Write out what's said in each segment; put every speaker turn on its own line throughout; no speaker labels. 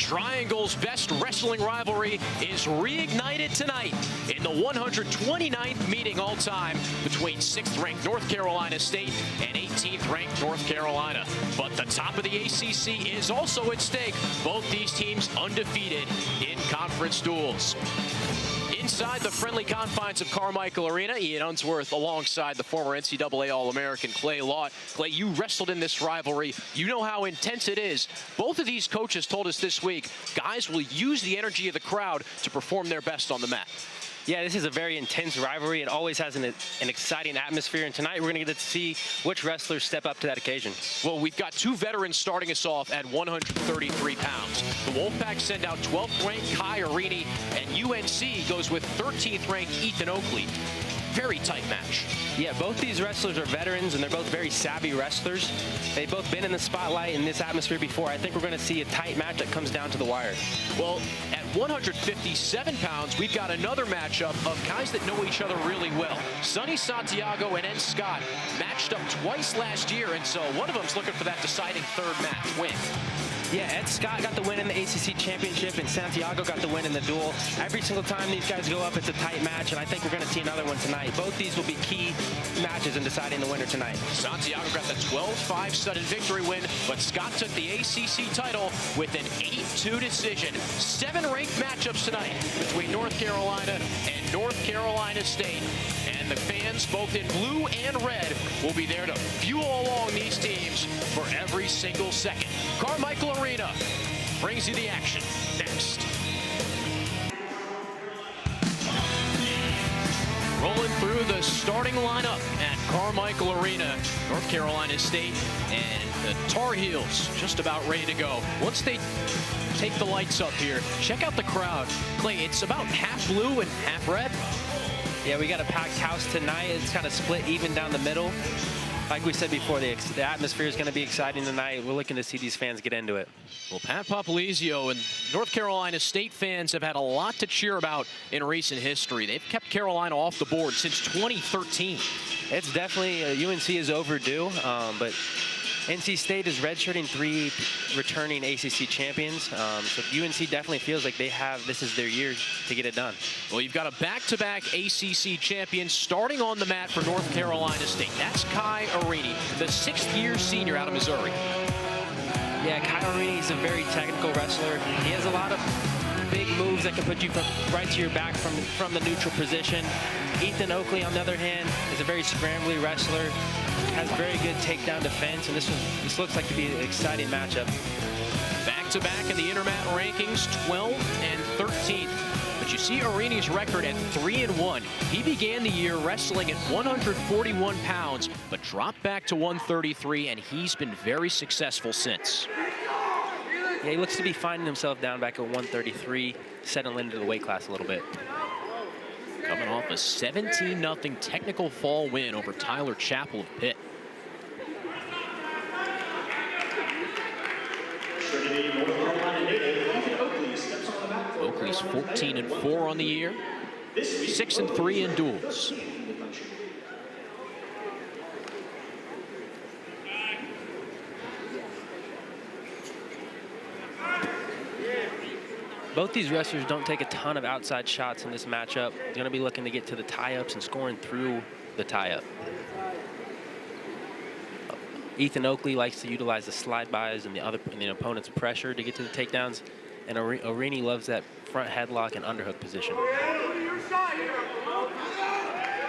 Triangle's best wrestling rivalry is reignited tonight in the 129th meeting all time between 6th-ranked North Carolina State and 18th-ranked North Carolina. But the top of the ACC is also at stake. Both these teams undefeated in conference duels. Inside the friendly confines of Carmichael Arena, Ian Unsworth alongside the former NCAA All-American Clay Lott. Clay, you wrestled in this rivalry. You know how intense it is. Both of these coaches told us this week, guys will use the energy of the crowd to perform their best on the mat.
Yeah, this is a very intense rivalry. It always has an exciting atmosphere, and tonight we're going to get to see which wrestlers step up to that occasion.
Well, we've got two veterans starting us off at 133 pounds. The Wolfpack send out 12th-ranked Kai Arini, and UNC goes with 13th-ranked Ethan Oakley. Very tight match.
Yeah, both these wrestlers are veterans, and they're both very savvy wrestlers. They've both been in the spotlight in this atmosphere before. I think we're going to see a tight match that comes down to the wire.
Well, at 157 pounds, we've got another matchup of guys that know each other really well. Sonny Santiago and Ed Scott matched up twice last year, and so one of them's looking for that deciding third match win.
Yeah, Ed Scott got the win in the ACC championship, and Santiago got the win in the duel. Every single time these guys go up, it's a tight match, and I think we're going to see another one tonight. Both these will be key matches in deciding the winner tonight.
Santiago got the 12-5 sudden victory win, but Scott took the ACC title with an 8-2 decision. 7 ranked matchups tonight between North Carolina and North Carolina State. And the fans, both in blue and red, will be there to fuel along these teams for every single second. Carmichael Arena brings you the action next. Rolling through the starting lineup at Carmichael Arena, North Carolina State and the Tar Heels just about ready to go. Once they take the lights up here, check out the crowd. Clay, it's about half blue and half red.
Yeah, we got a packed house tonight. It's kind of split even down the middle. Like we said before, the atmosphere is going to be exciting tonight. We're looking to see these fans get into it.
Well, Pat Popolizio and North Carolina State fans have had a lot to cheer about in recent history. They've kept Carolina off the board since 2013.
It's definitely, UNC is overdue, but NC State is redshirting 3 returning ACC champions, so UNC definitely feels like this is their year to get it done.
Well, you've got a back-to-back ACC champion starting on the mat for North Carolina State. That's Kai Arini, the 6th-year senior out of Missouri.
Yeah, Kai Arini is a very technical wrestler. He has a lot of big moves that can put you right to your back from the neutral position. Ethan Oakley, on the other hand, is a very scrambly wrestler. Has very good takedown defense, and this looks like to be an exciting matchup.
Back-to-back in the Intermat rankings, 12th and 13th. But you see Arini's record at 3-1. He began the year wrestling at 141 pounds, but dropped back to 133, and he's been very successful since.
Yeah, he looks to be finding himself down back at 133, settling into the weight class a little bit.
Coming off a 17-0 technical fall win over Tyler Chappell of Pitt. Oakley's 14-4 on the year, 6-3 in duels.
Both these wrestlers don't take a ton of outside shots in this matchup. They're going to be looking to get to the tie-ups and scoring through the tie-up. Ethan Oakley likes to utilize the slide-bys and the opponent's pressure to get to the takedowns, and Arini loves that front headlock and underhook position.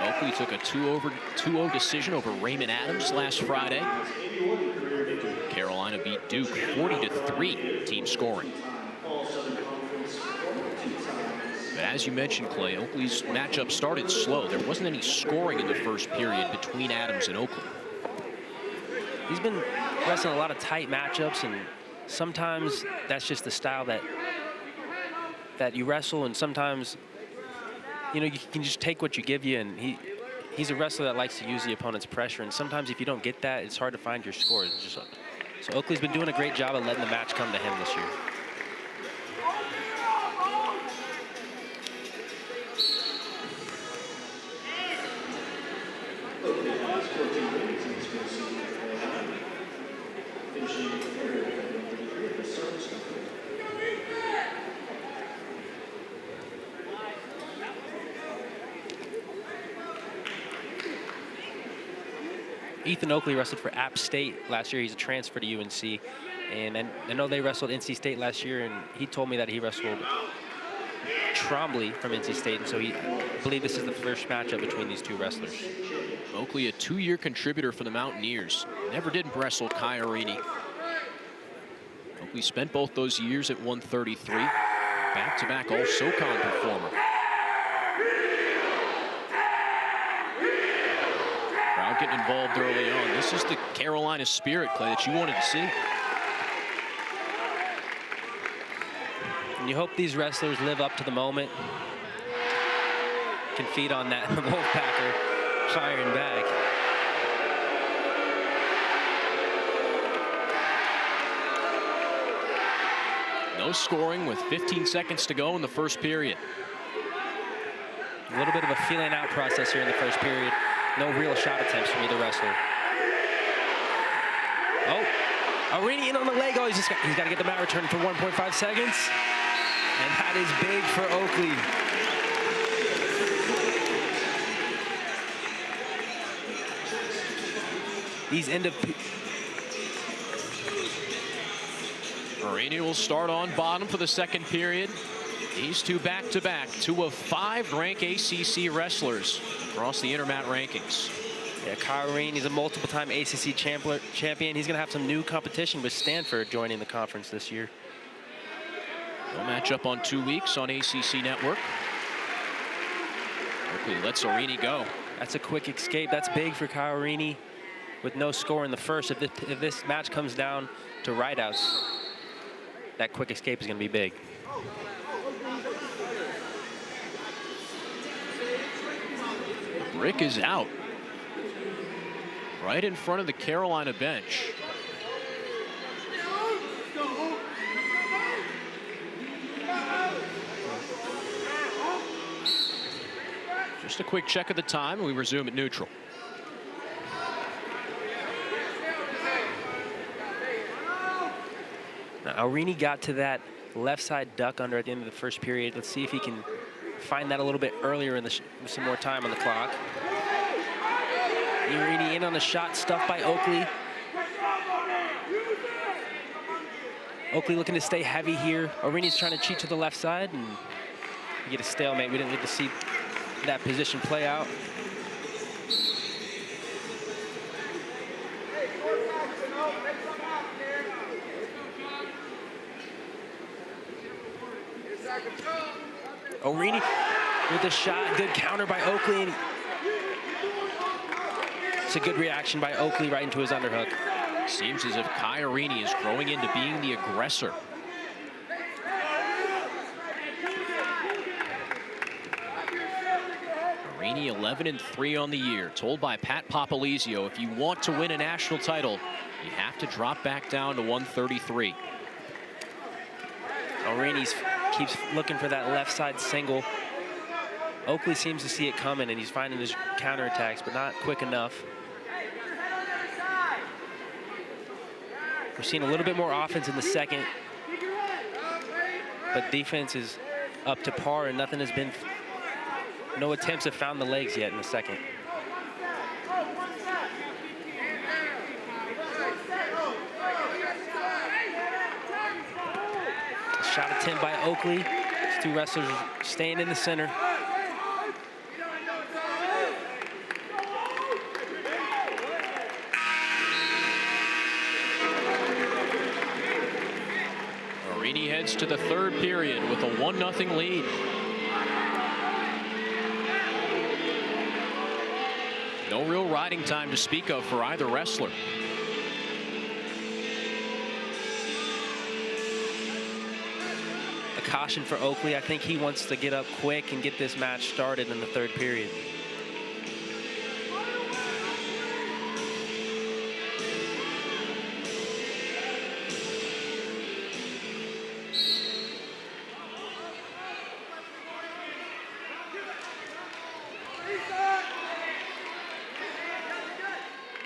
Oakley took a 2-0 decision over Raymond Adams last Friday. Carolina beat Duke 40-3 team scoring. But as you mentioned, Clay, Oakley's matchup started slow. There wasn't any scoring in the first period between Adams and Oakley.
He's been wrestling a lot of tight matchups, and sometimes that's just the style that you wrestle, and sometimes you can just take what you give you, and he's a wrestler that likes to use the opponent's pressure, and sometimes if you don't get that, it's hard to find your scores. So Oakley's been doing a great job of letting the match come to him this year. Ethan Oakley wrestled for App State last year. He's a transfer to UNC. And I know they wrestled NC State last year, and he told me that he wrestled Trombley from NC State, and so I believe this is the first matchup between these two wrestlers.
Oakley, a 2-year contributor for the Mountaineers. Never did wrestle Kai Arini. Oakley spent both those years at 133. Back-to-back All-SoCon performer. Crowd getting involved early on. This is the Carolina spirit, Clay, that you wanted to see.
And you hope these wrestlers live up to the moment. Can feed on that Wolfpacker firing back.
No scoring with 15 seconds to go in the first period.
A little bit of a feeling out process here in the first period. No real shot attempts from either wrestler. Oh, Arini in on the leg. Oh, he's got to get the mat return for 1.5 seconds. And that is big for Oakley. These end up...
Arini will start on bottom for the second period. These two back-to-back, 2 of 5 ranked ACC wrestlers across the Intermat rankings.
Yeah, Kai Arini is a multiple-time ACC champion. He's going to have some new competition with Stanford joining the conference this year.
No matchup on 2 weeks on ACC Network. Oakley lets Arini go.
That's a quick escape. That's big for Kai Arini with no score in the first. If this match comes down to rideouts, that quick escape is going to be big.
The brick is out. Right in front of the Carolina bench. Just a quick check of the time, and we resume at neutral.
Now, Arini got to that left side duck under at the end of the first period. Let's see if he can find that a little bit earlier in with some more time on the clock. Arini in on the shot, stuffed by Oakley. Oakley looking to stay heavy here. Arini's trying to cheat to the left side, and you get a stalemate. We didn't get to see that position play out. Arini with a shot, good counter by Oakley. It's a good reaction by Oakley right into his underhook.
Seems as if Kai Arini is growing into being the aggressor. Arini 11-3 on the year. Told by Pat Papalizio, if you want to win a national title, you have to drop back down to 133.
Arini keeps looking for that left side single. Oakley seems to see it coming, and he's finding his counterattacks, but not quick enough. We're seeing a little bit more offense in the second, but defense is up to par, and nothing has been, no attempts have found the legs yet in the second. Shot attempt by Oakley. These two wrestlers staying in the center.
Arini heads to the third period with a 1-0 lead. No real riding time to speak of for either wrestler.
A caution for Oakley. I think he wants to get up quick and get this match started in the third period.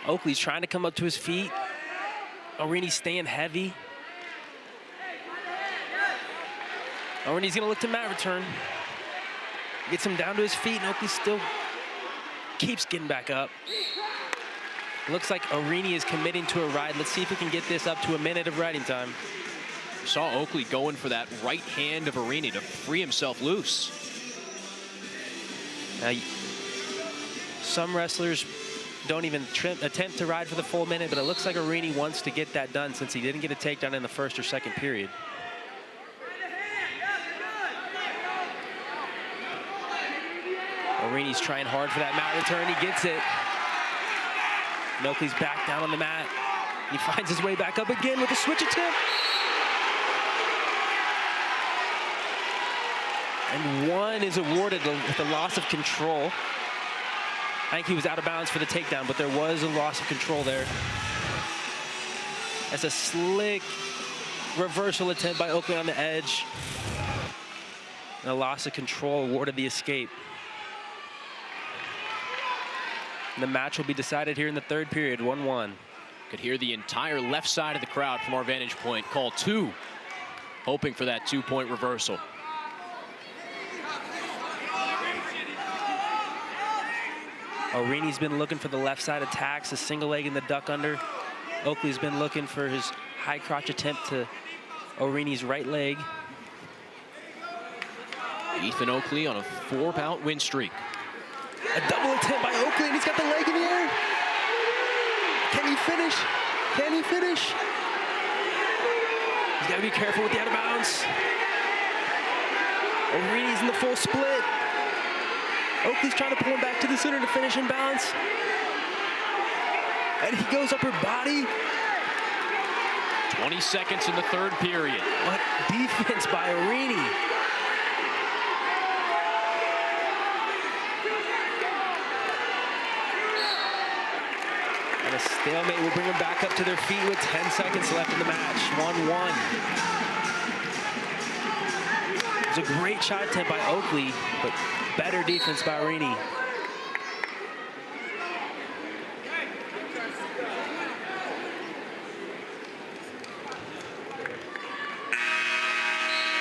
Oakley's trying to come up to his feet. Arini's staying heavy. Arini's gonna look to mat return. Gets him down to his feet, and Oakley still keeps getting back up. Looks like Arini is committing to a ride. Let's see if we can get this up to a minute of riding time.
Saw Oakley going for that right hand of Arini to free himself loose.
Now, some wrestlers don't even attempt to ride for the full minute, but it looks like Arini wants to get that done since he didn't get a takedown in the first or second period. Arini's trying hard for that mat return. He gets it. And Oakley's back down on the mat. He finds his way back up again with a switch attempt. And one is awarded with a loss of control. I think he was out of bounds for the takedown, but there was a loss of control there. That's a slick reversal attempt by Oakley on the edge. And a loss of control awarded the escape. And the match will be decided here in the third period, 1-1.
Could hear the entire left side of the crowd from our vantage point call 2, hoping for that 2-point reversal.
Arini's been looking for the left side attacks, a single leg in the duck under. Oakley's been looking for his high crotch attempt to Arini's right leg.
Ethan Oakley on a 4-bout win streak.
A double attempt by Oakley, and he's got the leg in the air. Can he finish? Can he finish? He's got to be careful with the out of bounds. Arini's in the full split. Oakley's trying to pull him back to the center to finish in balance. And he goes upper body.
20 seconds in the third period.
What defense by Arini. And a stalemate will bring them back up to their feet with 10 seconds left in the match. 1-1. It was a great shot attempt by Oakley, but better defense by Arini.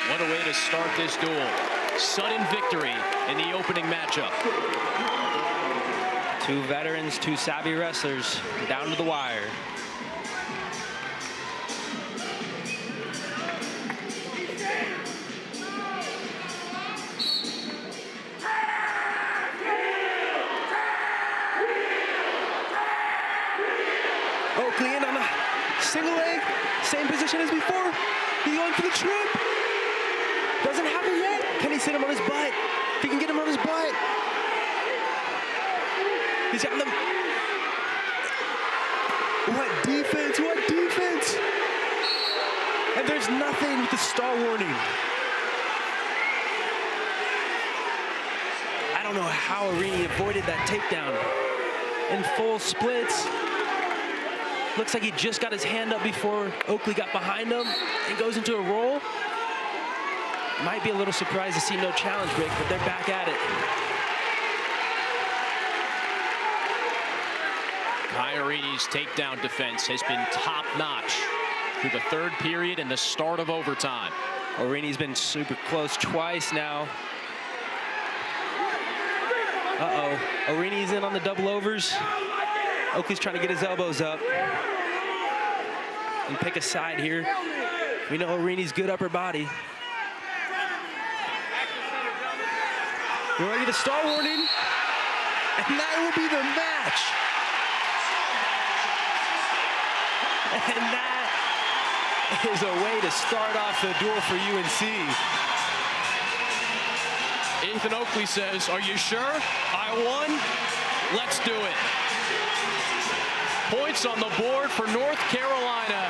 What a way to start this duel. Sudden victory in the opening matchup.
Two veterans, two savvy wrestlers, down to the wire. Oakley in on the single leg, same position as before. He's going for the trip. Doesn't have it yet. Can he sit him on his butt? If he can get him on his butt. He's got them. What defense, what defense. And there's nothing with the stall warning. I don't know how Arini avoided that takedown. In full splits. Looks like he just got his hand up before Oakley got behind him and goes into a roll. Might be a little surprised to see no challenge break, but they're back at it.
Kai Arini's takedown defense has been top-notch through the third period and the start of overtime.
Arini's been super close twice now. Uh-oh. Arini's in on the double overs. Oakley's trying to get his elbows up and pick a side here. We know Arini's good upper body. We're ready to start warning, and that will be the match. And that is a way to start off the duel for UNC.
Ethan Oakley says, "Are you sure? I won? Let's do it." Points on the board for North Carolina.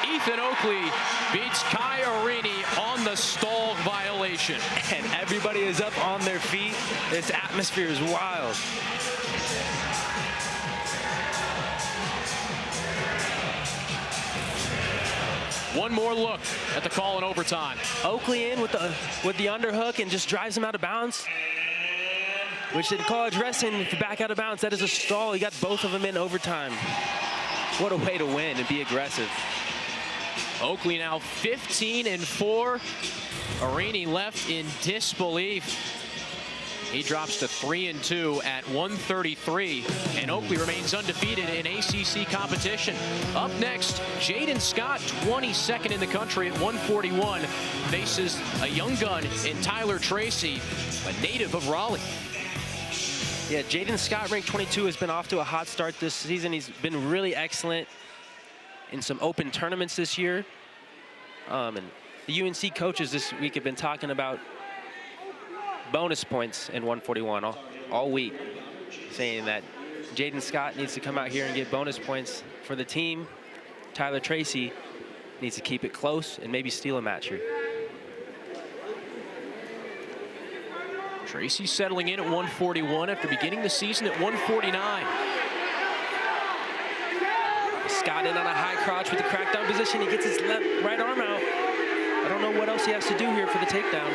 Ethan Oakley beats Kai Arini on the stall violation.
And everybody is up on their feet. This atmosphere is wild.
One more look at the call in overtime.
Oakley in with the underhook and just drives him out of bounds. Which in college wrestling, if you back out of bounds, that is a stall. He got both of them in overtime. What a way to win and be aggressive.
Oakley now 15-4. Arini left in disbelief. He drops to 3-2 at 133, and Oakley remains undefeated in ACC competition. Up next, Jaden Scott, 22nd in the country at 141, faces a young gun in Tyler Tracy, a native of Raleigh.
Yeah, Jaden Scott, ranked 22, has been off to a hot start this season. He's been really excellent in some open tournaments this year. And the UNC coaches this week have been talking about bonus points in 141 all week, saying that Jaden Scott needs to come out here and get bonus points for the team. Tyler Tracy needs to keep it close and maybe steal a match here.
Tracy settling in at 141 after beginning the season at 149.
Scott in on a high crotch with the crackdown position. He gets his right arm out. I don't know what else he has to do here for the takedown.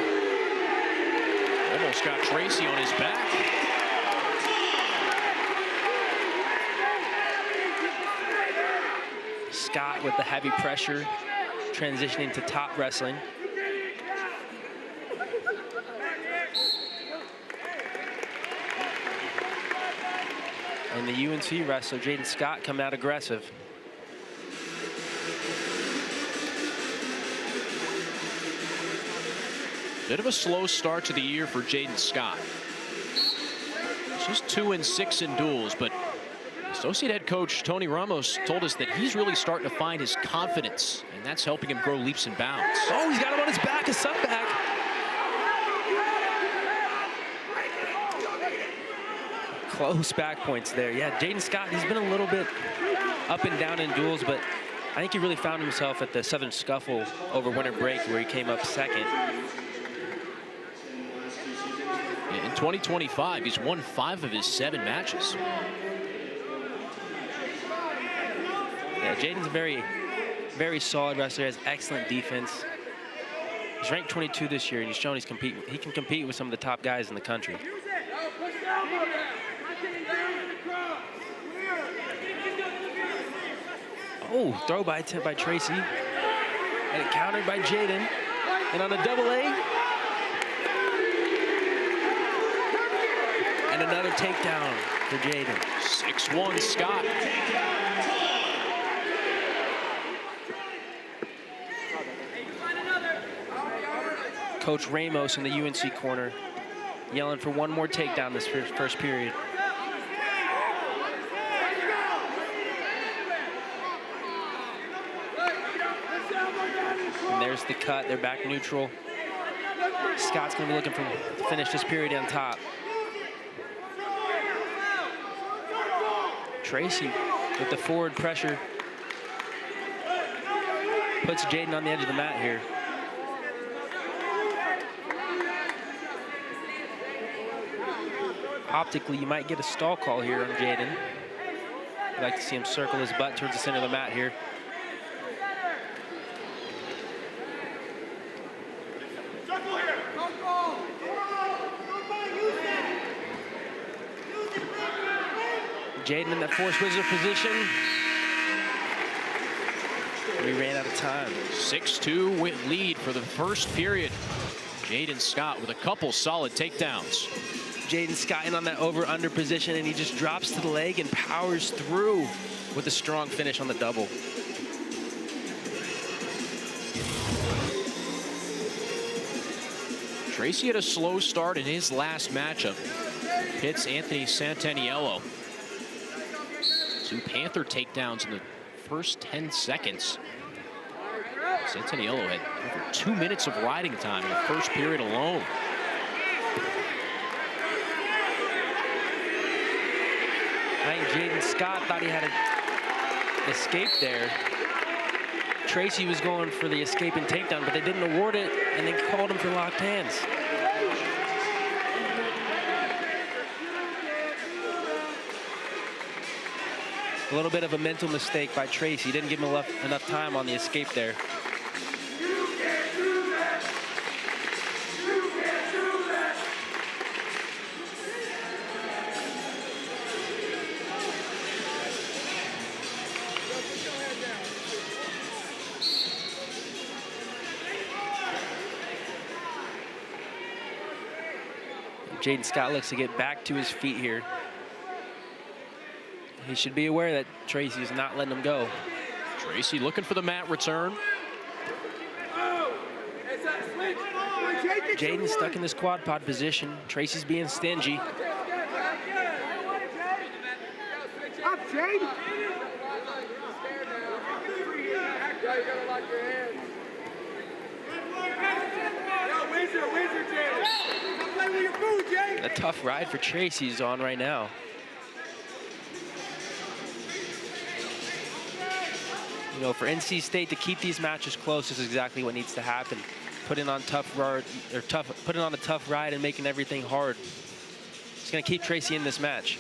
Almost got Tracy on his back.
Scott with the heavy pressure, transitioning to top wrestling. And the UNC wrestler, Jaden Scott, coming out aggressive.
Bit of a slow start to the year for Jaden Scott. It's just 2-6 in duels, but associate head coach Tony Ramos told us that he's really starting to find his confidence, and that's helping him grow leaps and bounds.
Oh, he's got him on his back, a sub back. Close back points there. Yeah, Jaden Scott, he's been a little bit up and down in duels, but I think he really found himself at the Southern Scuffle over winter break where he came up second.
In 2025, he's won 5 of his 7 matches.
Yeah, Jaden's a very, very solid wrestler, has excellent defense. He's ranked 22 this year, and he's shown he can compete with some of the top guys in the country. Oh, throw by Tracy. And it countered by Jaden. And on a double A. And another takedown for Jaden.
6-1 Scott.
Coach Ramos in the UNC corner yelling for one more takedown this first period. And there's the cut. They're back neutral. Scott's going to be looking to finish this period on top. Tracy with the forward pressure puts Jaden on the edge of the mat here. Optically, you might get a stall call here on Jaden. I'd like to see him circle his butt towards the center of the mat here. Jaden in that force wizard position. We ran out of time.
6-2 lead for the first period. Jaden Scott with a couple solid takedowns.
Jaden Scott in on that over-under position, and he just drops to the leg and powers through with a strong finish on the double.
Tracy had a slow start in his last matchup. Hits Anthony Santaniello. 2 Panther takedowns in the first 10 seconds. Santaniello had over 2 minutes of riding time in the first period alone.
I think Jaden Scott thought he had an escape there. Tracy was going for the escape and takedown, but they didn't award it, and they called him for locked hands. A little bit of a mental mistake by Tracy. He didn't give him enough time on the escape there. Jaden Scott looks to get back to his feet here. He should be aware that Tracy's not letting him go.
Tracy looking for the mat return.
Jaden's stuck in this quad pod position. Tracy's being stingy.
Up, Jaden.
A tough ride for Tracy's on right now. You know, for NC State to keep these matches close is exactly what needs to happen. Putting on a tough ride and making everything hard. It's going to keep Tracy in this match.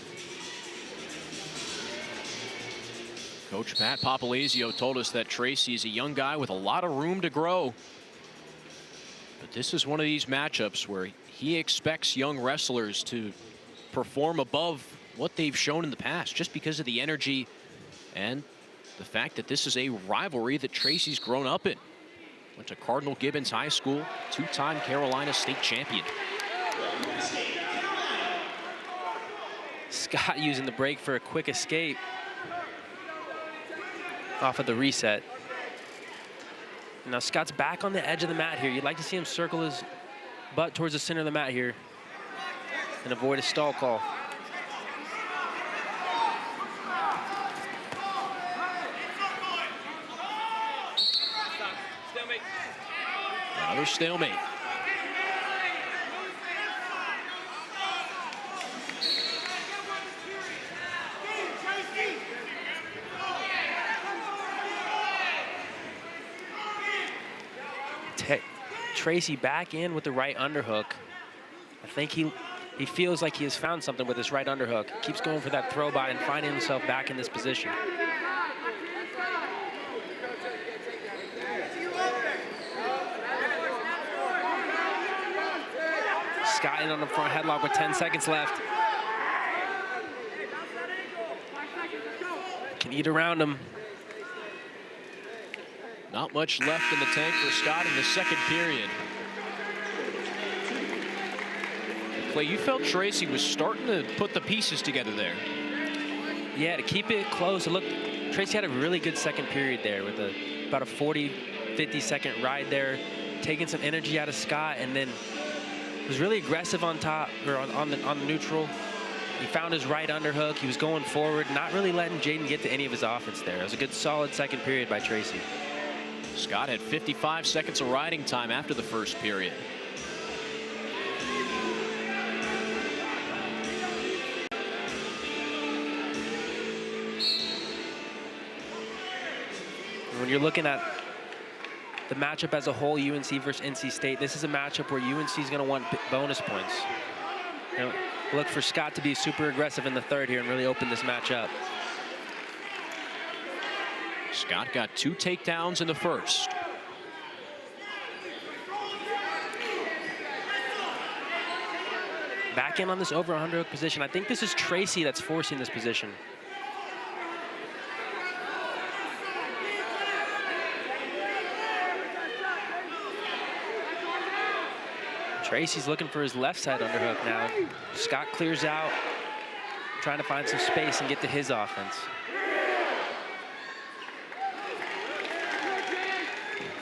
Coach Pat Papalesio told us that Tracy is a young guy with a lot of room to grow. But this is one of these matchups where he expects young wrestlers to perform above what they've shown in the past, just because of the energy and the fact that this is a rivalry that Tracy's grown up in. Went to Cardinal Gibbons High School, two-time Carolina State champion.
Scott using the break for a quick escape off of the reset. Now Scott's back on the edge of the mat here. You'd like to see him circle his butt towards the center of the mat here and avoid a stall call.
Another stalemate.
Tracy back in with the right underhook. I think he feels like he has found something with this right underhook. Keeps going for that throw by and finding himself back in this position. Scott in on the front headlock with 10 seconds left. Can eat around him.
Not much left in the tank for Scott in the second period. Clay, you felt Tracy was starting to put the pieces together there.
Yeah, to keep it close. Look, Tracy had a really good second period there with about a 40, 50-second ride there, taking some energy out of Scott, and then was really aggressive on top, or on the neutral. He found his right underhook. He was going forward, not really letting Jaden get to any of his offense there. It was a good, solid second period by Tracy.
Scott had 55 seconds of riding time after the first period.
When you're looking at the matchup as a whole, UNC versus NC State, this is a matchup where UNC is going to want bonus points. You know, look for Scott to be super aggressive in the third here and really open this match up.
Scott got 2 takedowns in the first.
Back in on this over underhook position. I think this is Tracy that's forcing this position. Tracy's looking for his left side underhook now. Scott clears out, trying to find some space and get to his offense.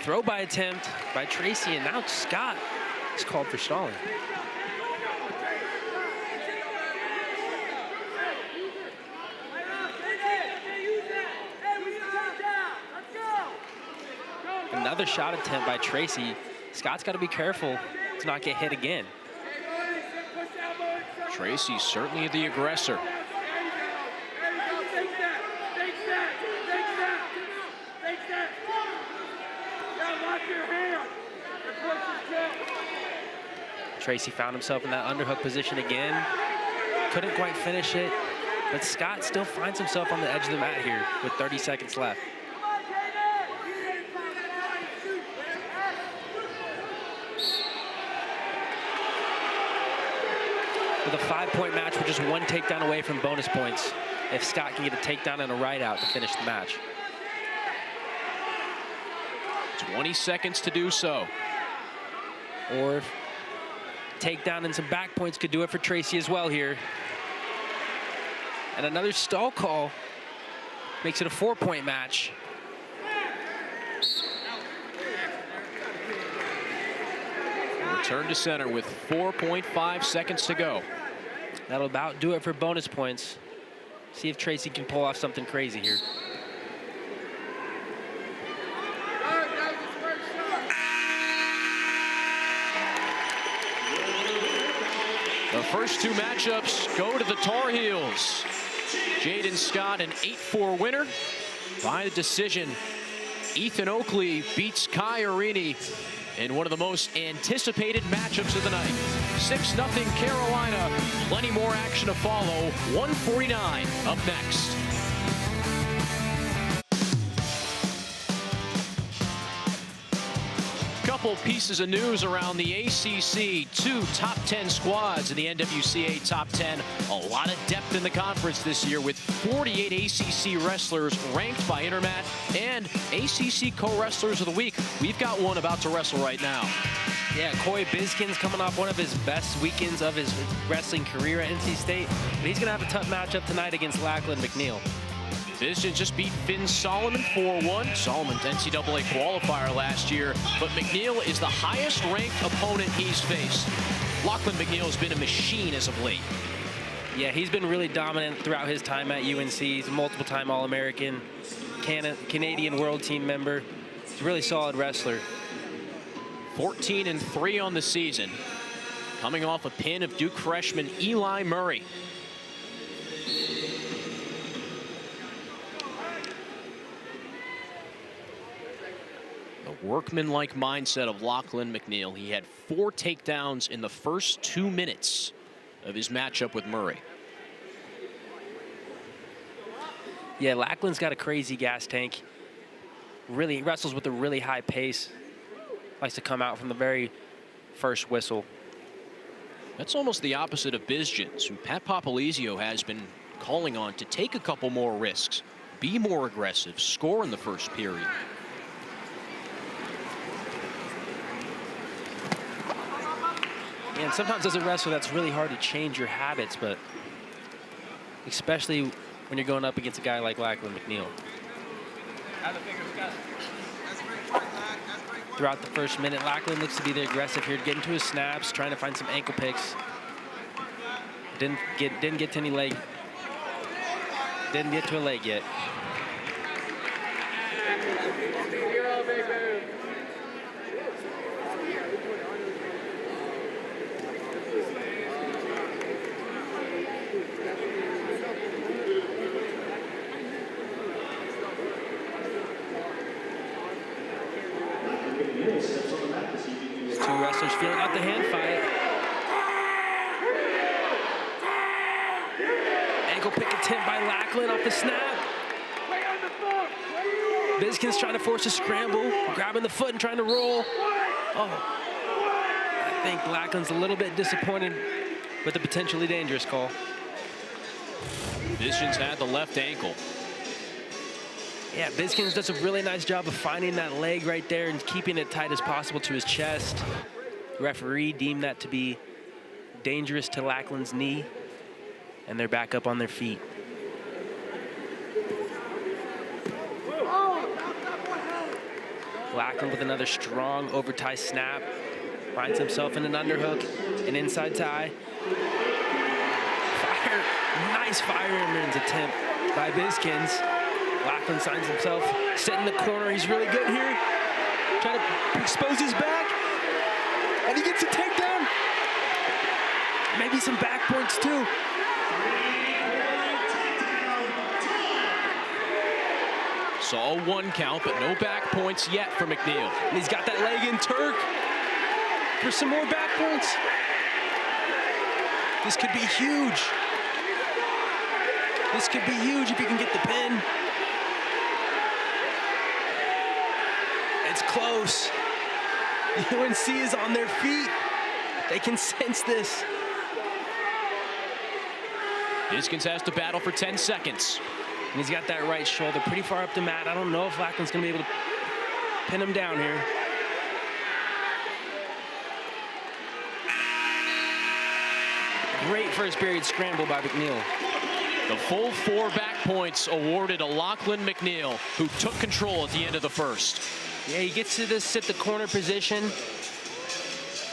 Throw by attempt by Tracy, and now Scott is called for stalling. Another shot attempt by Tracy. Scott's got to be careful to not get hit again.
Tracy's certainly the aggressor.
Tracy found himself in that underhook position again. Couldn't quite finish it, but Scott still finds himself on the edge of the mat here with 30 seconds left. With a 5-point match, we're just 1 takedown away from bonus points if Scott can get a takedown and a ride out to finish the match.
20 seconds to do so.
Or takedown and some back points could do it for Tracy as well here. And another stall call makes it a 4-point match.
Return to center with 4.5 seconds to go.
That'll about do it for bonus points. See if Tracy can pull off something crazy here.
The first two matchups go to the Tar Heels. Jaden Scott, an 8-4 winner by the decision. Ethan Oakley beats Kai Arini in one of the most anticipated matchups of the night. 6-0 Carolina. Plenty more action to follow. 149 up next. Couple pieces of news around the ACC. 2 top 10 squads in the NWCA top 10. A lot of depth in the conference this year with 48 ACC wrestlers ranked by Intermat and ACC co-wrestlers of the week. We've got one about to wrestle right now.
Yeah, Coy Biskin's coming off one of his best weekends of his wrestling career at NC State. But he's going to have a tough matchup tonight against Lackland McNeil.
Vision just beat Finn Solomon 4-1. Solomon's NCAA qualifier last year, but McNeil is the highest ranked opponent he's faced. Lachlan McNeil has been a machine as of late.
Yeah, he's been really dominant throughout his time at UNC. He's a multiple-time All-American, Canadian World Team member. He's a really solid wrestler.
14-3 on the season. Coming off a pin of Duke freshman Eli Murray. The workman-like mindset of Lachlan McNeil. He had 4 takedowns in the first 2 minutes of his matchup with Murray.
Yeah, Lackland's got a crazy gas tank. Really, he wrestles with a really high pace. Likes to come out from the very first whistle.
That's almost the opposite of Bizgens, who Pat Popolizio has been calling on to take a couple more risks, be more aggressive, score in the first period.
And sometimes as a wrestler, that's really hard to change your habits, but especially when you're going up against a guy like Lachlan McNeil. Throughout the first minute, Lachlan looks to be the aggressive here, getting to his snaps, trying to find some ankle picks. Didn't get to any leg. Didn't get to a leg yet. Two wrestlers feeling out the hand fight. Ankle pick attempt by Lackland off the snap. Biskin's trying to force a scramble, grabbing the foot and trying to roll. Oh, I think Lackland's a little bit disappointed with the potentially dangerous call.
Biskin's had the left ankle.
Yeah, Biskins does a really nice job of finding that leg right there and keeping it tight as possible to his chest. The referee deemed that to be dangerous to Lackland's knee, and they're back up on their feet. Lackland with another strong over tie snap. Finds himself in an underhook, an inside tie. Nice fireman's attempt by Biskins. Lackland finds himself sitting in the corner. He's really good here. Trying to expose his back. And he gets a takedown. Maybe some back points too.
Saw a 1 count, but no back points yet for McNeil.
And he's got that leg in Turk for some more back points. This could be huge. This could be huge if he can get the pin. It's close. UNC is on their feet. They can sense this.
Biskins has to battle for 10 seconds.
And he's got that right shoulder pretty far up the mat. I don't know if Lackland's gonna be able to pin him down here. great first period scramble by McNeil.
The full 4 back points awarded to Lachlan McNeil, who took control at the end of the first.
Yeah, he gets to this sit the corner position,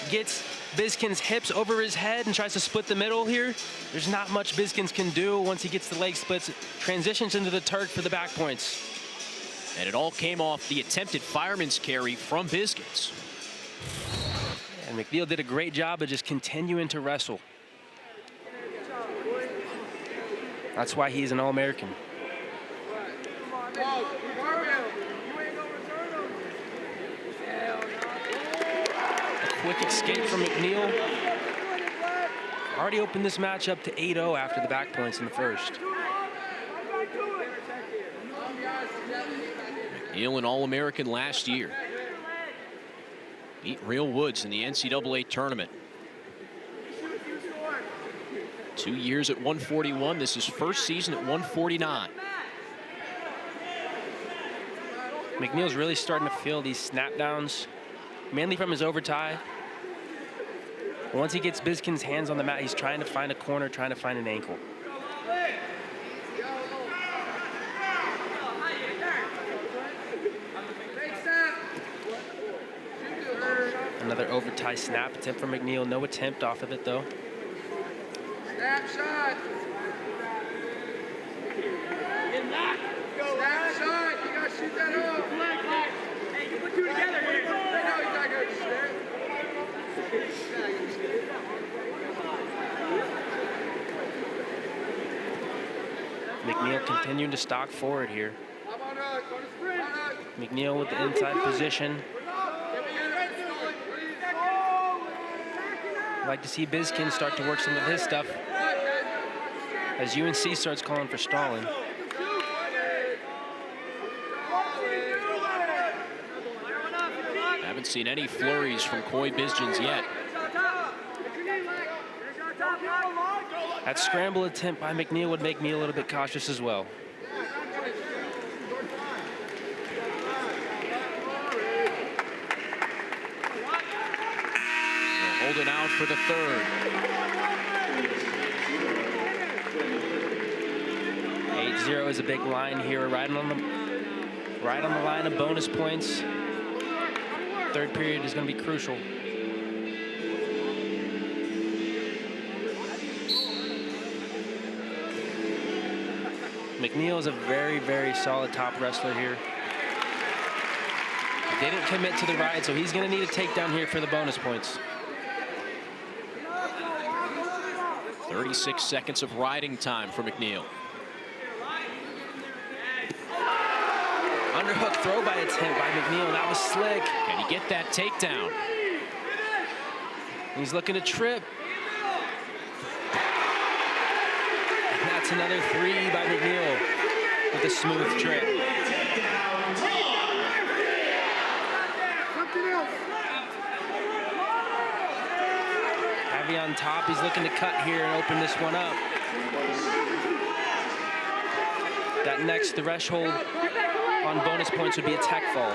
gets Biskins' hips over his head and tries to split the middle here. There's not much Biskins can do once he gets the leg splits. Transitions into the Turk for the back points.
And it all came off the attempted fireman's carry from Biskins.
And McNeil did a great job of just continuing to wrestle. That's why he's an All-American. A quick escape from McNeil. Already opened this match up to 8-0 after the back points in the first.
McNeil, an All-American last year. Beat Real Woods in the NCAA tournament. 2 years at 141. This is first season at 149.
McNeil's really starting to feel these snap downs, mainly from his overtie. Once he gets Biskins' hands on the mat, he's trying to find a corner, trying to find an ankle. Another overtie snap attempt from McNeil. No attempt off of it, though.
Snap shot. Snap shot. You gotta shoot that off. Hey, you put two together here. No, he's not going to shoot.
McNeil continuing to stalk forward here. McNeil with the inside position. I'd like to see Biskins start to work some of his stuff as UNC starts calling for stalling.
Haven't seen any flurries from Coy Biskins yet.
That scramble attempt by McNeil would make me a little bit cautious as well.
Holding out for the third.
8-0 is a big line here, right on the line of bonus points. Third period is going to be crucial. McNeil is a very, very solid top wrestler here. Didn't commit to the ride, so he's going to need a takedown here for the bonus points.
36 seconds of riding time for McNeil.
Underhook throw by attempt by McNeil. That was slick.
Can he get that takedown?
He's looking to trip. And that's another 3 by McNeil with a smooth trip. Heavy on top. He's looking to cut here and open this one up. That next threshold on bonus points would be a tech fall.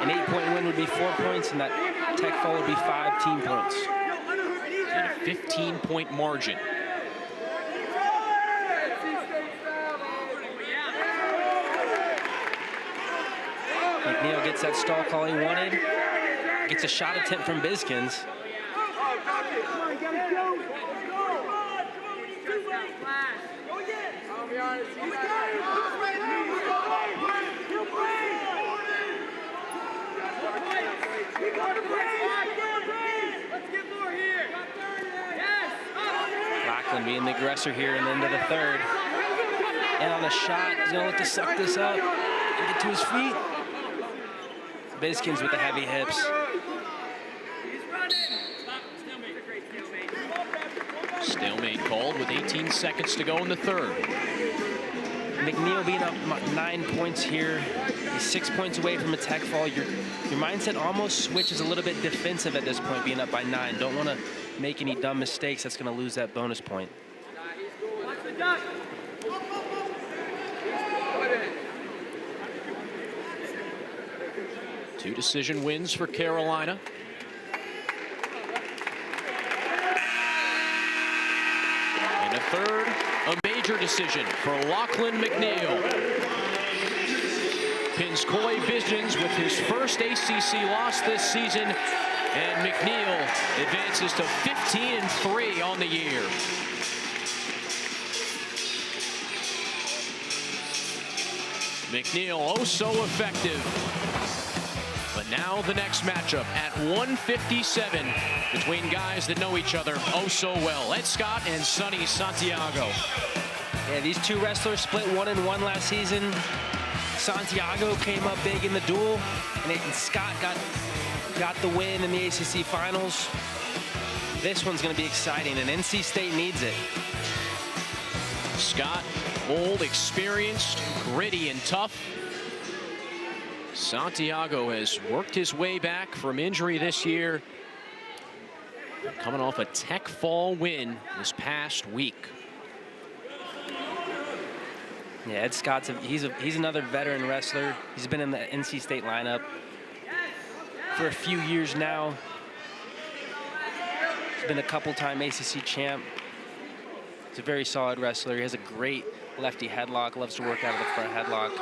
An 8-point win would be 4 points, and that tech fall would be 5 team points.
And a 15-point margin.
McNeil gets that stall call he wanted. Gets a shot attempt from Biskins. Lachlan being the aggressor here in the end of the third. And on the shot, he's gonna look to suck this up and get to his feet. Biskins with the heavy hips.
Stalemate called with 18 seconds to go in the third.
McNeil being up 9 points here. He's 6 points away from a tech fall. Your mindset almost switches a little bit defensive at this point, being up by 9. Don't want to make any dumb mistakes. That's going to lose that bonus point.
Two decision wins for Carolina. third, a major decision for Lachlan McNeil. Pins Coy Bisons with his first ACC loss this season, and McNeil advances to 15-3 on the year. McNeil oh so effective. But now the next matchup at 157 between guys that know each other oh so well. Ed Scott and Sonny Santiago.
Yeah, these two wrestlers split 1-1 last season. Santiago came up big in the duel, and Scott got the win in the ACC finals. This one's going to be exciting, and NC State needs it.
Scott, old, experienced, gritty, and tough. Santiago has worked his way back from injury this year, coming off a Tech Fall win this past week.
Yeah, Ed Scott's he's another veteran wrestler. He's been in the NC State lineup for a few years now. He's been a couple-time ACC champ. He's a very solid wrestler. He has a great lefty headlock, loves to work out of the front headlock.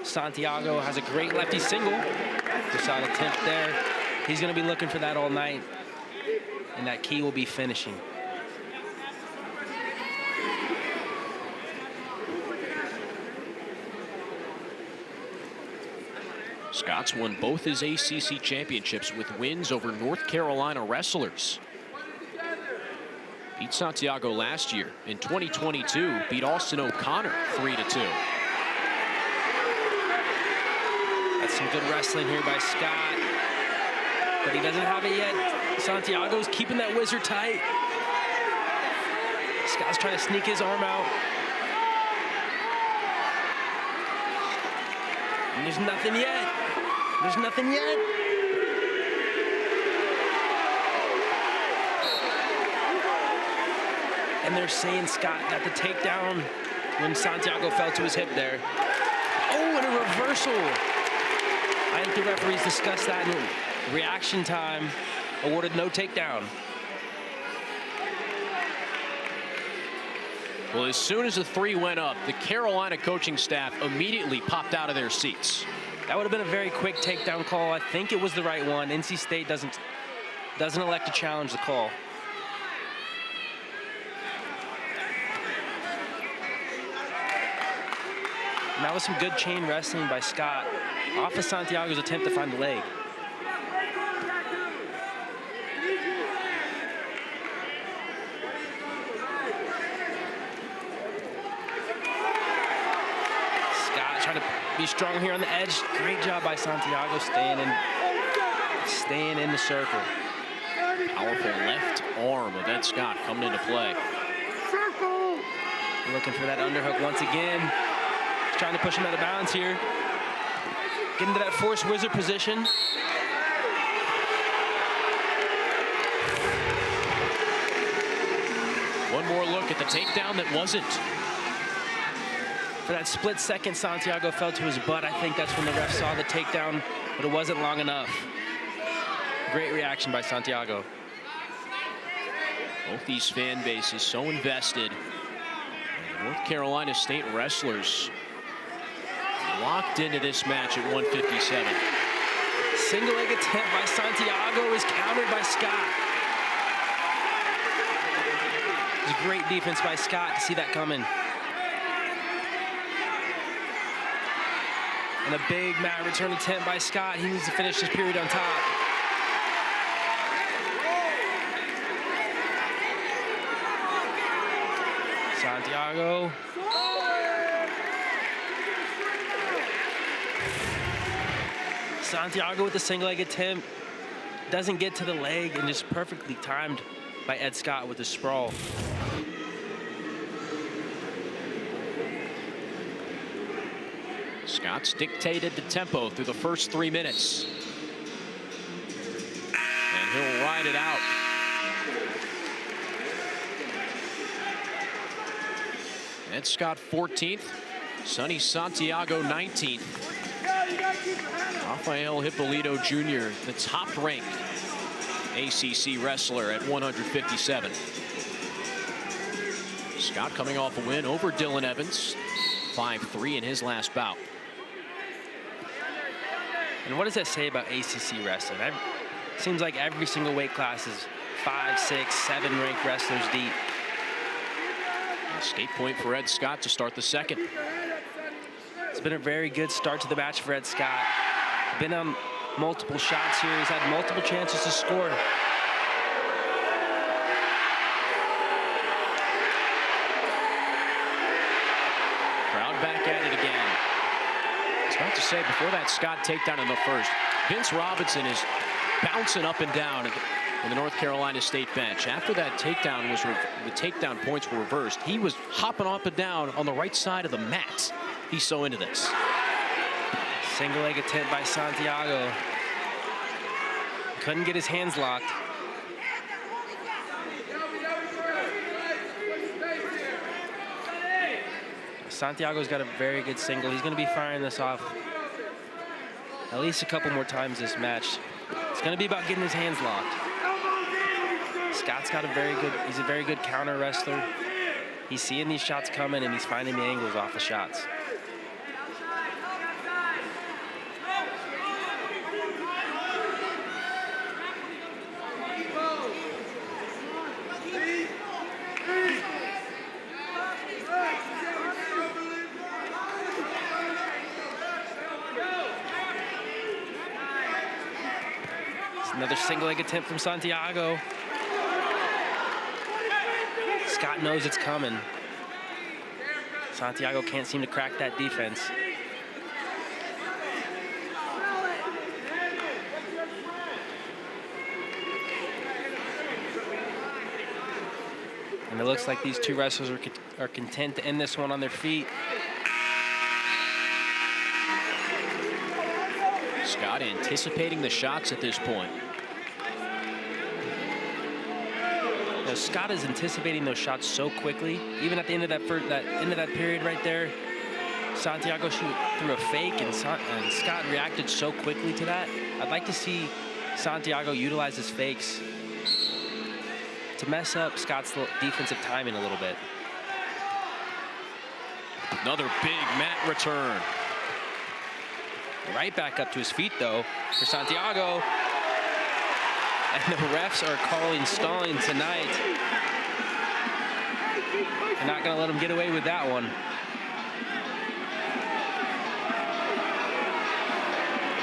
Santiago has a great lefty single. Just saw an attempt there. He's going to be looking for that all night, and that key will be finishing.
Scott's won both his ACC championships with wins over North Carolina wrestlers. Beat Santiago last year. In 2022, beat Austin O'Connor 3-2.
That's some good wrestling here by Scott, but he doesn't have it yet. Santiago's keeping that whizzer tight. Scott's trying to sneak his arm out. And there's nothing yet. There's nothing yet. And they're saying Scott got the takedown when Santiago fell to his hip there. Oh, and a reversal. I think the referees discussed that in reaction time, awarded no takedown.
Well, as soon as the three went up, the Carolina coaching staff immediately popped out of their seats.
That would have been a very quick takedown call. I think it was the right one. NC State doesn't elect to challenge the call. And that was some good chain wrestling by Scott off of Santiago's attempt to find the leg. Scott trying to be strong here on the edge. Great job by Santiago staying in the circle.
Powerful left arm of Ed Scott coming into play.
Looking for that underhook once again. He's trying to push him out of bounds here. Get into that forced wizard position.
One more look at the takedown that wasn't.
For that split second, Santiago fell to his butt. I think that's when the ref saw the takedown, but it wasn't long enough. Great reaction by Santiago.
Both these fan bases so invested. North Carolina State wrestlers locked into this match at 157.
Single leg attempt by Santiago is countered by Scott. It was a great defense by Scott to see that coming. And a big mat return attempt by Scott. He needs to finish this period on top. Santiago. Santiago with the single leg attempt. Doesn't get to the leg, and just perfectly timed by Ed Scott with the sprawl.
Scott's dictated the tempo through the first 3 minutes. And he'll ride it out. Ed Scott 14th, Sonny Santiago 19th. Rafael Hippolito Jr., the top-ranked ACC wrestler at 157. Scott coming off a win over Dylan Evans, 5-3 in his last bout.
And what does that say about ACC wrestling? Seems like every single weight class is 5, 6, 7 ranked wrestlers deep.
Escape point for Ed Scott to start the second.
It's been a very good start to the match for Ed Scott. Been on multiple shots here. He's had multiple chances to score.
Crowd back at it again. I was about to say, before that Scott takedown in the first, Vince Robinson is bouncing up and down in the North Carolina State bench. After that takedown the takedown points were reversed, he was hopping up and down on the right side of the mat. He's so into this.
Single leg attempt by Santiago. Couldn't get his hands locked. Santiago's got a very good single. He's going to be firing this off at least a couple more times this match. It's going to be about getting his hands locked. Scott's got he's a very good counter wrestler. He's seeing these shots coming and he's finding the angles off the shots. Another single leg attempt from Santiago. Scott knows it's coming. Santiago can't seem to crack that defense. And it looks like these two wrestlers are content to end this one on their feet.
Scott anticipating the shots at this point.
Now, Scott is anticipating those shots so quickly. Even at the end of that period right there, Santiago threw a fake, and Scott reacted so quickly to that. I'd like to see Santiago utilize his fakes to mess up Scott's defensive timing a little bit.
Another big mat return.
Right back up to his feet, though, for Santiago. And the refs are calling stalling tonight. They're not going to let him get away with that one.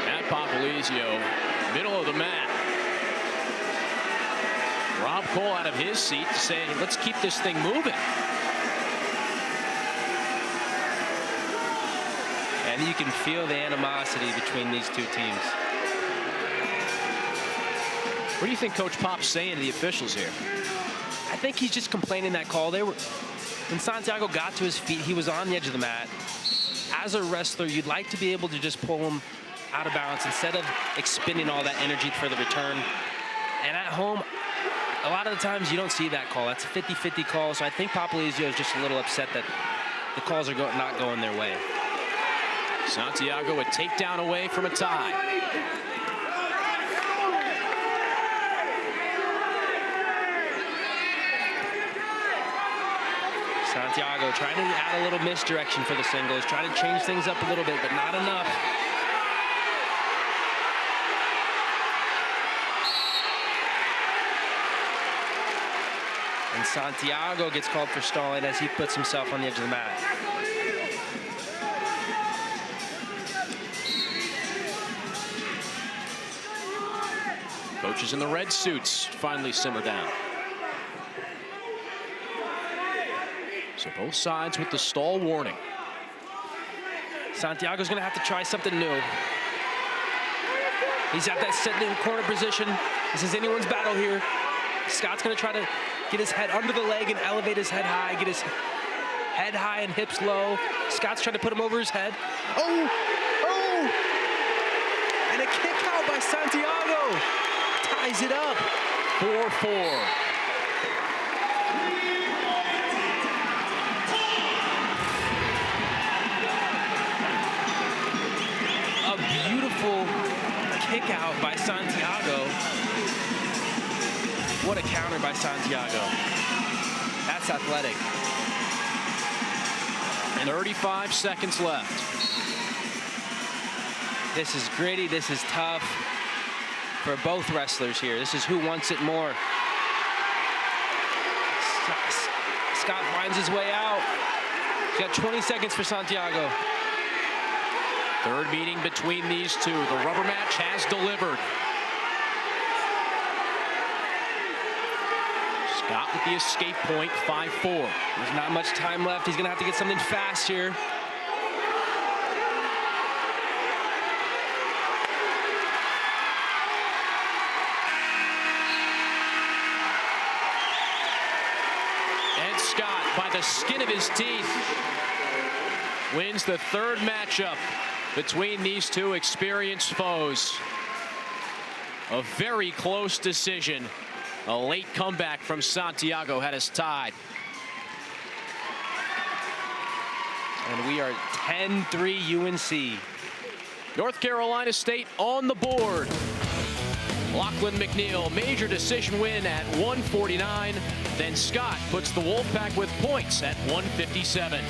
Matt Popolizio, middle of the mat. Rob Cole out of his seat to say, let's keep this thing moving.
And you can feel the animosity between these two teams.
What do you think Coach Pop's saying to the officials here?
I think he's just complaining that call. When Santiago got to his feet, he was on the edge of the mat. As a wrestler, you'd like to be able to just pull him out of balance instead of expending all that energy for the return. And at home, a lot of the times you don't see that call. That's a 50-50 call. So I think Popolizio is just a little upset that the calls are not going their way.
Santiago a takedown away from a tie.
Santiago trying to add a little misdirection for the singles, trying to change things up a little bit, but not enough. And Santiago gets called for stalling as he puts himself on the edge of the mat.
Coaches in the red suits finally simmer down. So both sides with the stall warning.
Santiago's going to have to try something new. He's at that sitting in corner position. This is anyone's battle here. Scott's going to try to get his head under the leg and elevate his head high, get his head high and hips low. Scott's trying to put him over his head. Oh! And a kick out by Santiago. Ties it up.
4-4.
A beautiful kick out by Santiago. What a counter by Santiago. That's athletic.
35 seconds left.
This is gritty. This is tough for both wrestlers here. This is who wants it more. Scott finds his way out. He's got 20 seconds for Santiago.
Third meeting between these two. The rubber match has delivered. Scott with the escape point, 5-4.
There's not much time left. He's going to have to get something fast here.
And Scott, by the skin of his teeth, wins the third matchup between these two experienced foes. A very close decision. A late comeback from Santiago had us tied.
And we are 10-3 UNC.
North Carolina State on the board. Lachlan McNeil, major decision win at 149. Then Scott puts the Wolfpack with points at 157.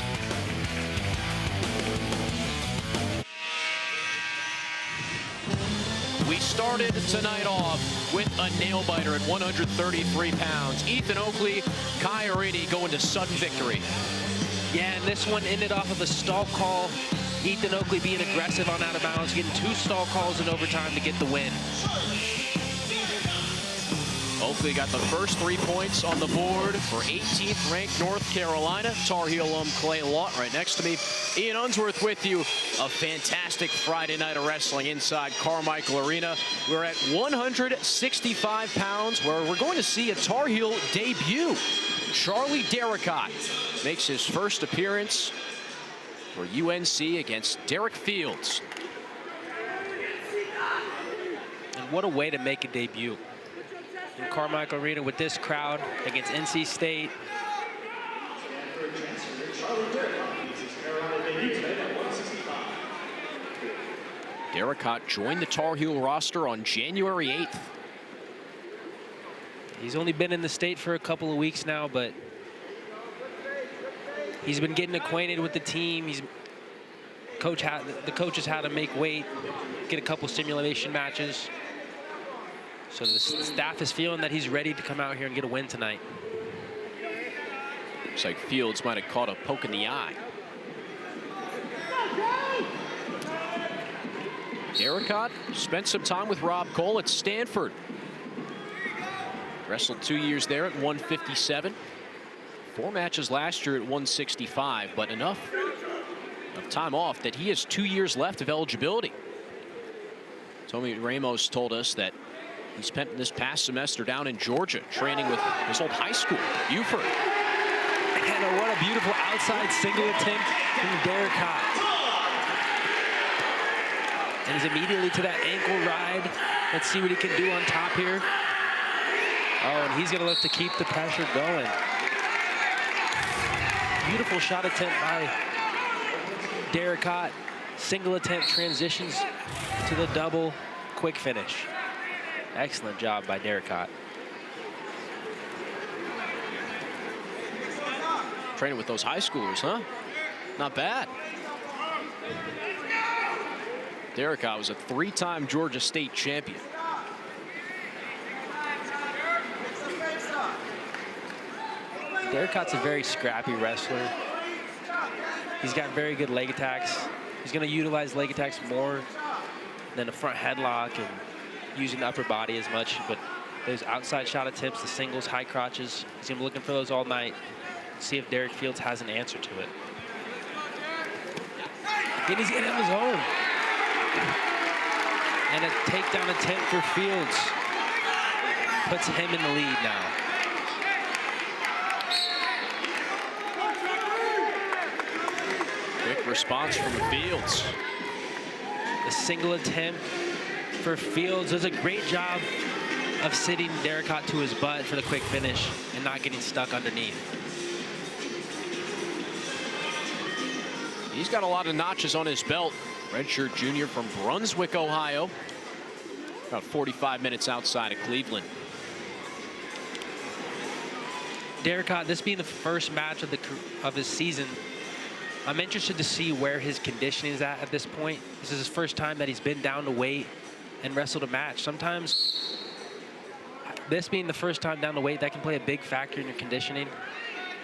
We started tonight off with a nail-biter at 133 pounds. Ethan Oakley, Kai Arini going to sudden victory.
Yeah, and this one ended off of a stall call. Ethan Oakley being aggressive on out of bounds, getting 2 stall calls in overtime to get the win.
Oakley got the first 3 points on the board for 18th ranked North Carolina. Tar Heel alum Clay Lott right next to me. Ian Unsworth with you. A fantastic Friday night of wrestling inside Carmichael Arena. We're at 165 pounds where we're going to see a Tar Heel debut. Charlie Derricott makes his first appearance for UNC against Derek Fields.
And what a way to make a debut. In Carmichael Arena with this crowd against NC State.
Derricott joined the Tar Heel roster on January 8th.
He's only been in the state for a couple of weeks now, but he's been getting acquainted with the team. The coaches had to make weight, get a couple simulation matches. So the staff is feeling that he's ready to come out here and get a win tonight.
Looks like Fields might have caught a poke in the eye. Derricott spent some time with Rob Cole at Stanford. Wrestled 2 years there at 157. 4 matches last year at 165, but enough time off that he has 2 years left of eligibility. Tommy Ramos told us that he spent this past semester down in Georgia training with his old high school, Buford.
And what a beautiful outside single attempt from Derricott. And he's immediately to that ankle ride. Let's see what he can do on top here. Oh, and he's going to look to keep the pressure going. Beautiful shot attempt by Derricott. Single attempt transitions to the double quick finish. Excellent job by Derricott.
Training with those high schoolers, huh? Not bad. Derricott was a 3-time Georgia State champion.
Derricott's a very scrappy wrestler. He's got very good leg attacks. He's going to utilize leg attacks more than a front headlock and using the upper body as much, but those outside shot attempts, the singles, high crotches, he's going to be looking for those all night. See if Derek Fields has an answer to it. And he's getting on his own. And a takedown attempt for Fields puts him in the lead now.
Quick response from Fields.
The single attempt for Fields does a great job of sitting Derricott to his butt for the quick finish and not getting stuck underneath.
He's got a lot of notches on his belt. Redshirt junior from Brunswick, Ohio. About 45 minutes outside of Cleveland.
Derricott, this being the first match of his season, I'm interested to see where his conditioning is at this point. This is his first time that he's been down to weight and wrestled a match. Sometimes this being the first time down to weight, that can play a big factor in your conditioning.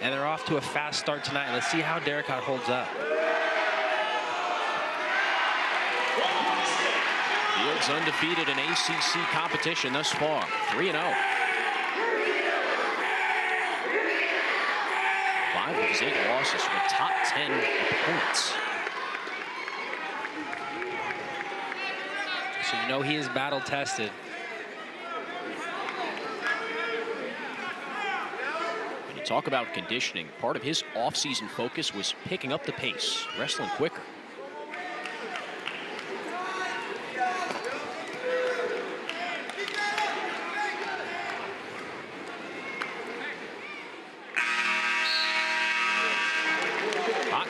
And they're off to a fast start tonight. Let's see how Derrickott holds up.
Fields undefeated in ACC competition thus far, 3-0. 5 of his 8 losses with top 10 opponents.
So you know he is battle tested.
When you talk about conditioning, part of his offseason focus was picking up the pace, wrestling quicker.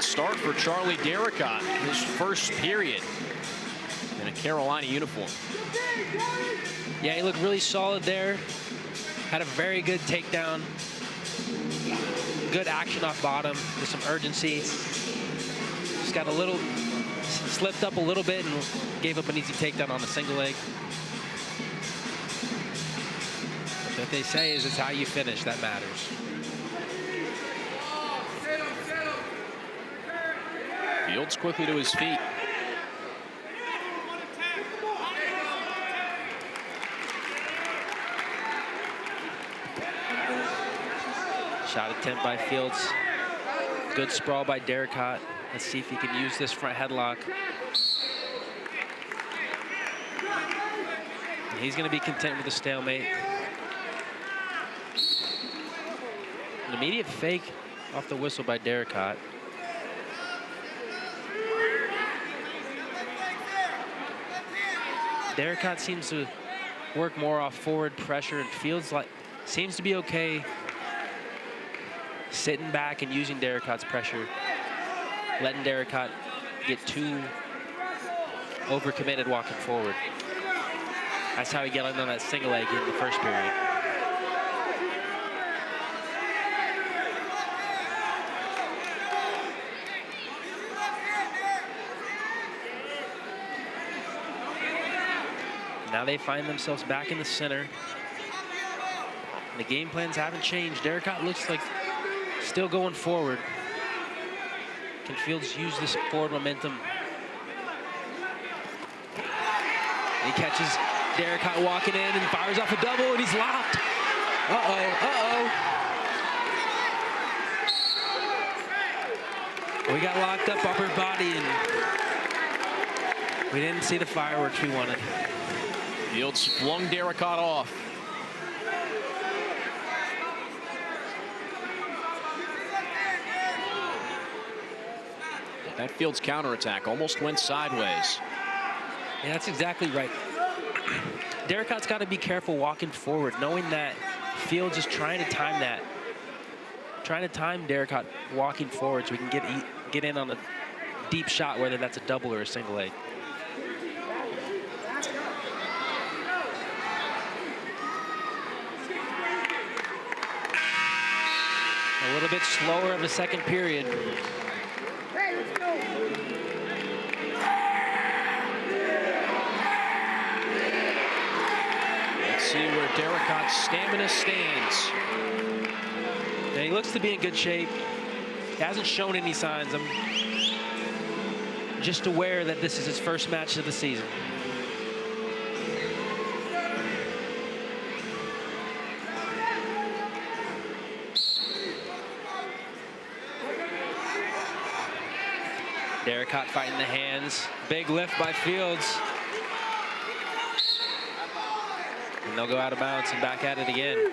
Start for Charlie Derrickott, his first period in a Carolina uniform.
Yeah, he looked really solid there. Had a very good takedown. Good action off bottom with some urgency. Just got a little, slipped up a little bit and gave up an easy takedown on the single leg. But what they say is it's how you finish that matters.
Fields quickly to his feet.
Shot attempt by Fields. Good sprawl by Derrickott. Let's see if he can use this front headlock. And he's going to be content with a stalemate. An immediate fake off the whistle by Derrickott. Derrickott seems to work more off forward pressure, and Fields seems to be okay sitting back and using Derrickott's pressure, letting Derrickott get too overcommitted walking forward. That's how he got on that single leg in the first period. Now they find themselves back in the center. The game plans haven't changed. Derrickott looks like still going forward. Can Fields use this forward momentum? He catches Derrickott walking in and fires off a double, and he's locked. We got locked up upper body, and we didn't see the fireworks we wanted.
Fields flung Derrickott off. That Fields counterattack almost went sideways.
Yeah, that's exactly right. Derrickott's got to be careful walking forward, knowing that Fields is trying to time that. Trying to time Derrickott walking forward so we can get in on a deep shot, whether that's a double or a single leg. A little bit slower of the second period.
Hey, let's go.
Let's see where Derrickott's stamina stands.
And he looks to be in good shape. He hasn't shown any signs. I'm just aware that this is his first match of the season. Derrickott fighting the hands. Big lift by Fields. And they'll go out of bounds and back at it again.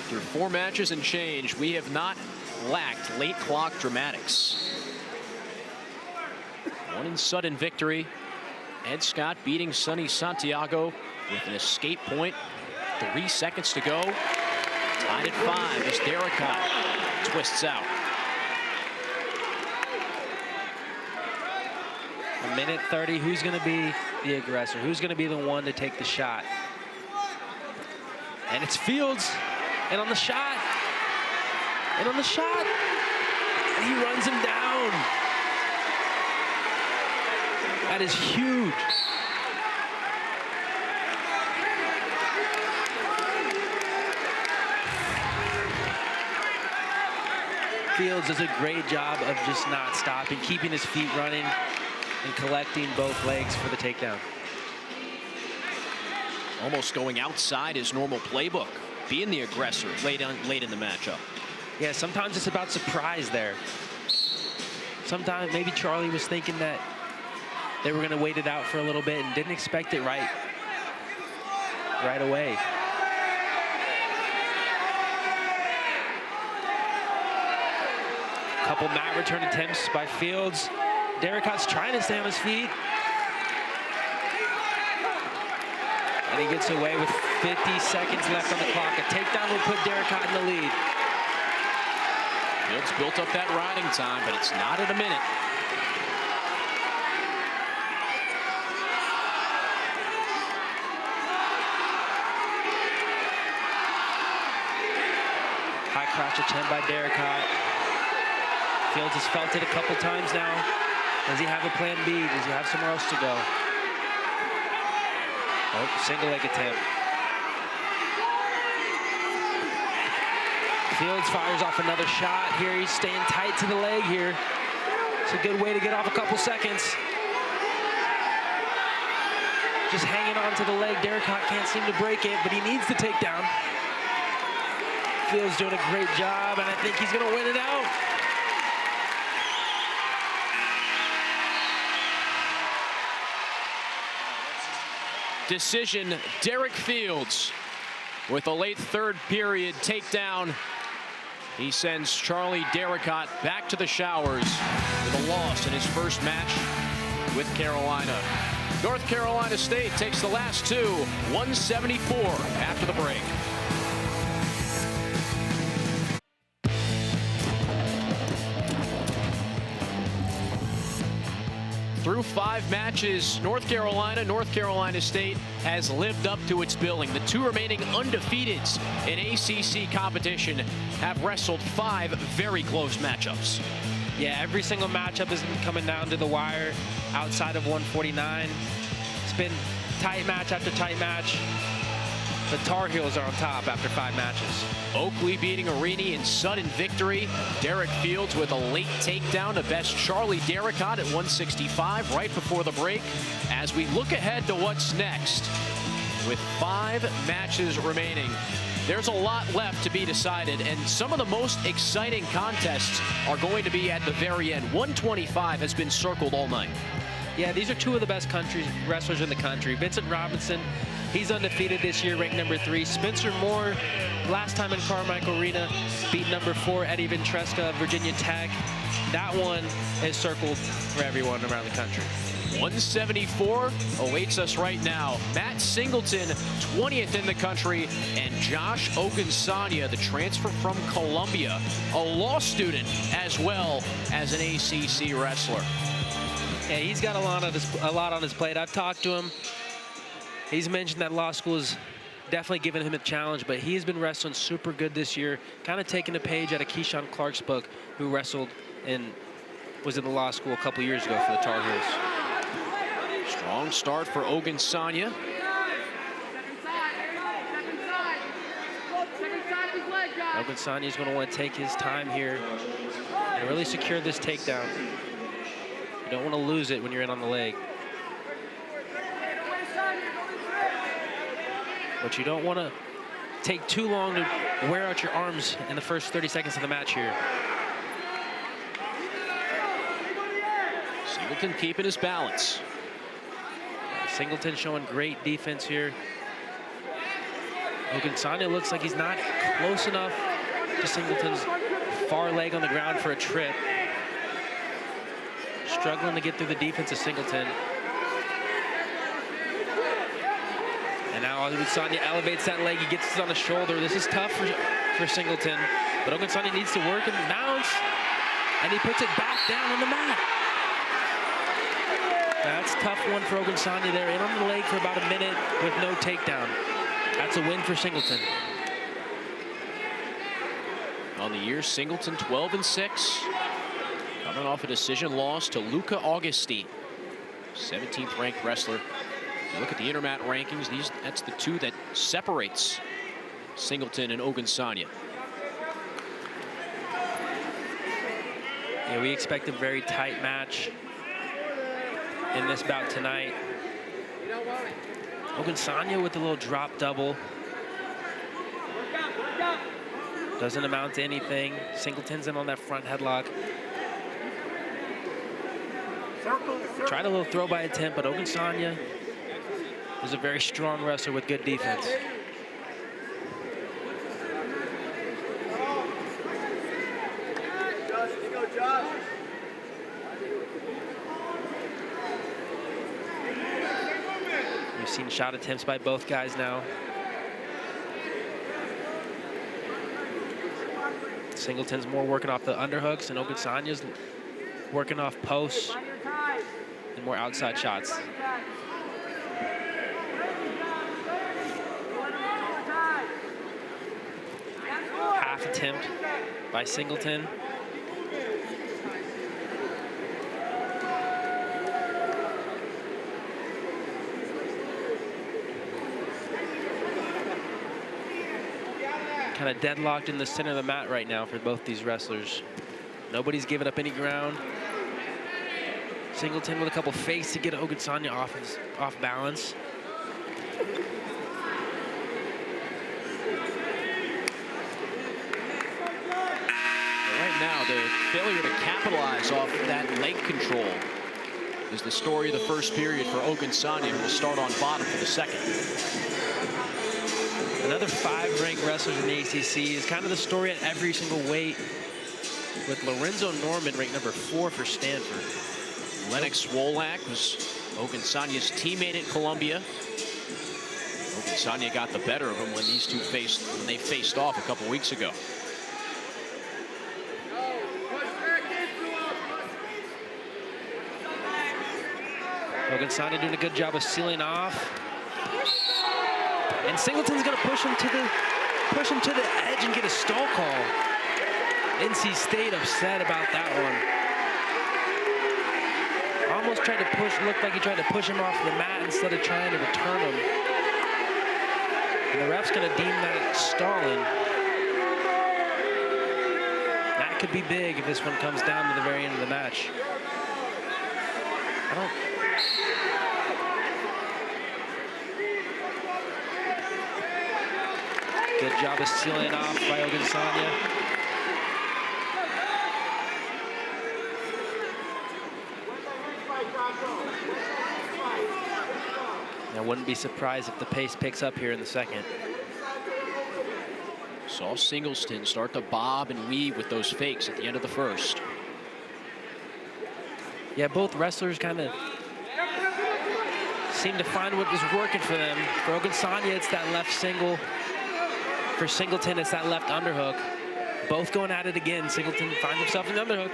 Through 4 matches and change, we have not lacked late clock dramatics. One sudden victory. Ed Scott beating Sonny Santiago with an escape point. 3 seconds to go. Tied at 5 as Derrickott twists out.
a minute 30. Who's going to be the aggressor? Who's going to be the one to take the shot? And it's Fields. And on the shot. And on the shot. And he runs him down. That is huge. Fields does a great job of just not stopping, keeping his feet running, and collecting both legs for the takedown.
Almost going outside his normal playbook, being the aggressor late in the matchup.
Yeah, sometimes it's about surprise there. Sometimes maybe Charlie was thinking that they were going to wait it out for a little bit and didn't expect it right away. Couple mat return attempts by Fields. Derricott's trying to stay on his feet. And he gets away with 50 seconds left on the clock. A takedown will put Derricott in the lead.
Fields built up that riding time, but it's not at a minute.
High crouch attempt by Derricott. Fields has felt it a couple times now. Does he have a plan B? Does he have somewhere else to go? Oh, single leg attempt. Fields fires off another shot here. He's staying tight to the leg here. It's a good way to get off a couple seconds. Just hanging on to the leg. Derricott can't seem to break it, but he needs the takedown. Fields doing a great job, and I think he's going to win it out.
Decision, Derek Fields with a late third period takedown. He sends Charlie Derricott back to the showers with a loss in his first match with Carolina. North Carolina State takes the last two, 174 after the break. Through 5 matches, North Carolina State has lived up to its billing. The 2 remaining undefeateds in ACC competition have wrestled 5 very close matchups.
Yeah, every single matchup has been coming down to the wire outside of 149. It's been tight match after tight match. The Tar Heels are on top after 5 matches.
Oakley beating Arini in sudden victory. Derek Fields with a late takedown to best Charlie Derricott at 165 right before the break. As we look ahead to what's next, with 5 matches remaining, there's a lot left to be decided, and some of the most exciting contests are going to be at the very end. 125 has been circled all night.
Yeah, these are 2 of the best wrestlers in the country. Vincent Robinson, he's undefeated this year, ranked number 3. Spencer Moore, last time in Carmichael Arena, beat number 4 Eddie Ventresca of Virginia Tech. That one is circled for everyone around the country.
174 awaits us right now. Matt Singleton, 20th in the country, and Josh Ogunsanya, the transfer from Columbia, a law student as well as an ACC wrestler.
Yeah, he's got a lot on his plate. I've talked to him. He's mentioned that law school is definitely giving him a challenge, but he's been wrestling super good this year, kind of taking a page out of Keyshawn Clark's book, who wrestled and was in the law school a couple years ago for the Tar Heels.
Strong start for Ogunsanya.
Ogunsanya is going to want to take his time here and really secure this takedown. You don't want to lose it when you're in on the leg. But you don't want to take too long to wear out your arms in the first 30 seconds of the match here.
Singleton keeping his balance.
Singleton showing great defense here. Ogunsanya looks like he's not close enough to Singleton's far leg on the ground for a trip. Struggling to get through the defense of Singleton. And now Ogunsanya elevates that leg. He gets it on the shoulder. This is tough for Singleton. But Ogunsanya needs to work and bounce. And he puts it back down on the mat. That's a tough one for Ogunsanya there. In on the leg for about a minute with no takedown. That's a win for Singleton.
On the year, Singleton 12-6. Coming off a decision loss to Luca Augustine, 17th ranked wrestler. If you look at the Intermat rankings, that's the two that separates Singleton and Ogunsanya.
Yeah, we expect a very tight match in this bout tonight. Ogunsanya with a little drop double. Doesn't amount to anything. Singleton's in on that front headlock. Tried a little throw by attempt, but Ogunsanya is a very strong wrestler with good defense. We've seen shot attempts by both guys now. Singleton's more working off the underhooks, and Ogunsanya's working off posts and more outside shots. Half attempt by Singleton. Kind of deadlocked in the center of the mat right now for both these wrestlers. Nobody's giving up any ground. Singleton with a couple fakes to get Ogunsanya off balance.
Right now, the failure to capitalize off that leg control is the story of the first period for Ogunsanya, who will start on bottom for the second.
Another 5 ranked wrestlers in the ACC is kind of the story at every single weight, with Lorenzo Norman ranked number 4 for Stanford.
Lennox Wolak was Ogunsanya's teammate at Columbia. Ogunsanya got the better of him when these two faced off a couple weeks ago.
Ogunsanya doing a good job of sealing off. And Singleton's gonna push him to the edge and get a stall call. NC State upset about that one. Almost tried to push, looked like he tried to push him off the mat instead of trying to return him. And the ref's gonna deem that stalling. That could be big if this one comes down to the very end of the match. Good job of sealing off by Ogunsanya. I wouldn't be surprised if the pace picks up here in the second.
Saw Singleton start to bob and weave with those fakes at the end of the first.
Yeah, both wrestlers kind of seem to find what is working for them. For Ogunsanya, it's that left single. For Singleton, it's that left underhook. Both going at it again. Singleton finds himself in the underhook.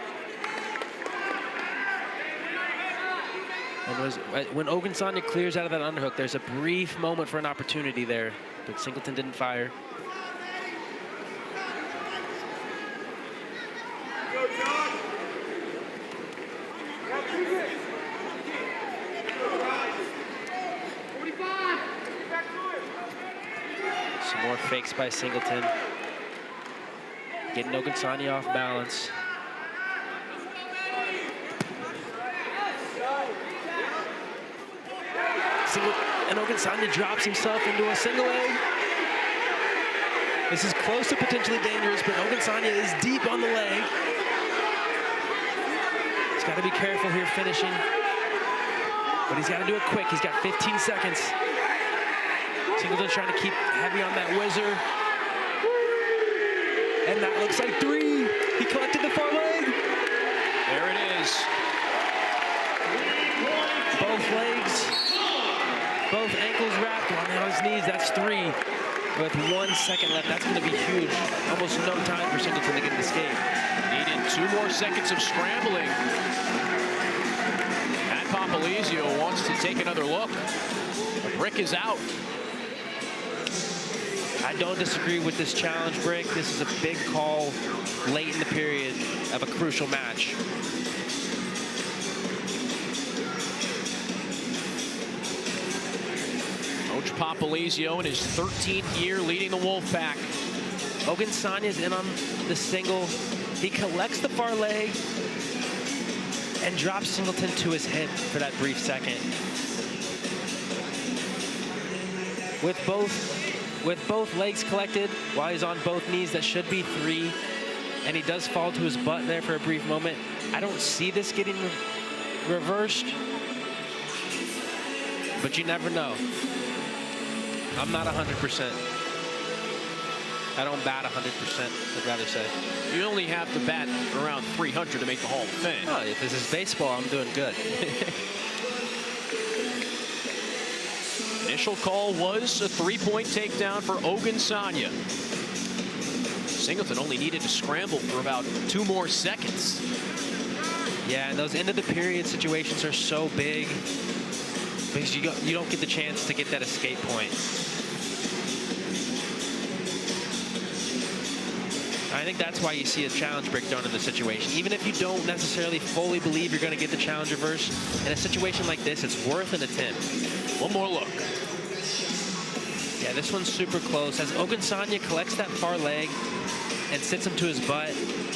And when Ogunsanya clears out of that underhook, there's a brief moment for an opportunity there, but Singleton didn't fire. Some more fakes by Singleton. Getting Ogunsanya off balance. And Ogunsanya drops himself into a single leg. This is close to potentially dangerous, but Ogunsanya is deep on the leg. He's got to be careful here finishing. But he's got to do it quick. He's got 15 seconds. Singleton's trying to keep heavy on that whizzer. And that looks like 3. He collected the far leg.
There it is.
Both legs, both ankles wrapped on his knees. That's 3. With 1 second left, that's going to be huge. Almost no time for Singleton to get an escape.
Needed 2 more seconds of scrambling. That Popolizio wants to take another look. The brick is out.
I don't disagree with this challenge, Brick. This is a big call late in the period of a crucial match.
Coach Popolizio in his 13th year leading the Wolfpack.
Ogunsanya's in on the single. He collects the far leg and drops Singleton to his hip for that brief second. With both legs collected, while he's on both knees, that should be 3. And he does fall to his butt there for a brief moment. I don't see this getting reversed, but you never know. I'm not 100%. I don't bat 100%, I'd rather say.
You only have to bat around 300 to make the Hall of Fame.
Oh, if this is baseball, I'm doing good.
Initial call was a 3-point takedown for Ogunsanya. Singleton only needed to scramble for about 2 more seconds.
Yeah, and those end of the period situations are so big because you don't get the chance to get that escape point. I think that's why you see a challenge break thrown in the situation. Even if you don't necessarily fully believe you're going to get the challenge reversed, in a situation like this, it's worth an attempt.
One more look.
Yeah, this one's super close. As Ogunsanya collects that far leg and sits him to his butt,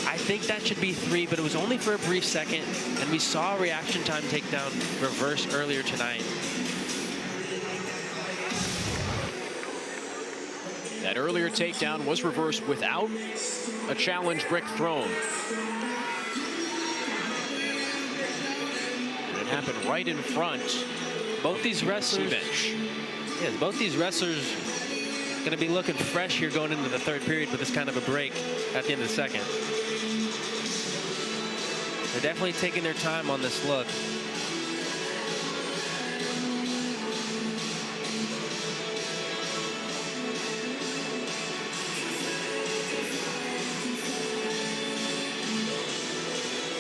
I think that should be 3, but it was only for a brief second, and we saw a reaction time takedown reverse earlier tonight.
That earlier takedown was reversed without a challenge brick thrown. And it happened right in front.
Both these wrestlers, yes, both these wrestlers going to be looking fresh here going into the third period with this kind of a break at the end of the second. They're definitely taking their time on this look.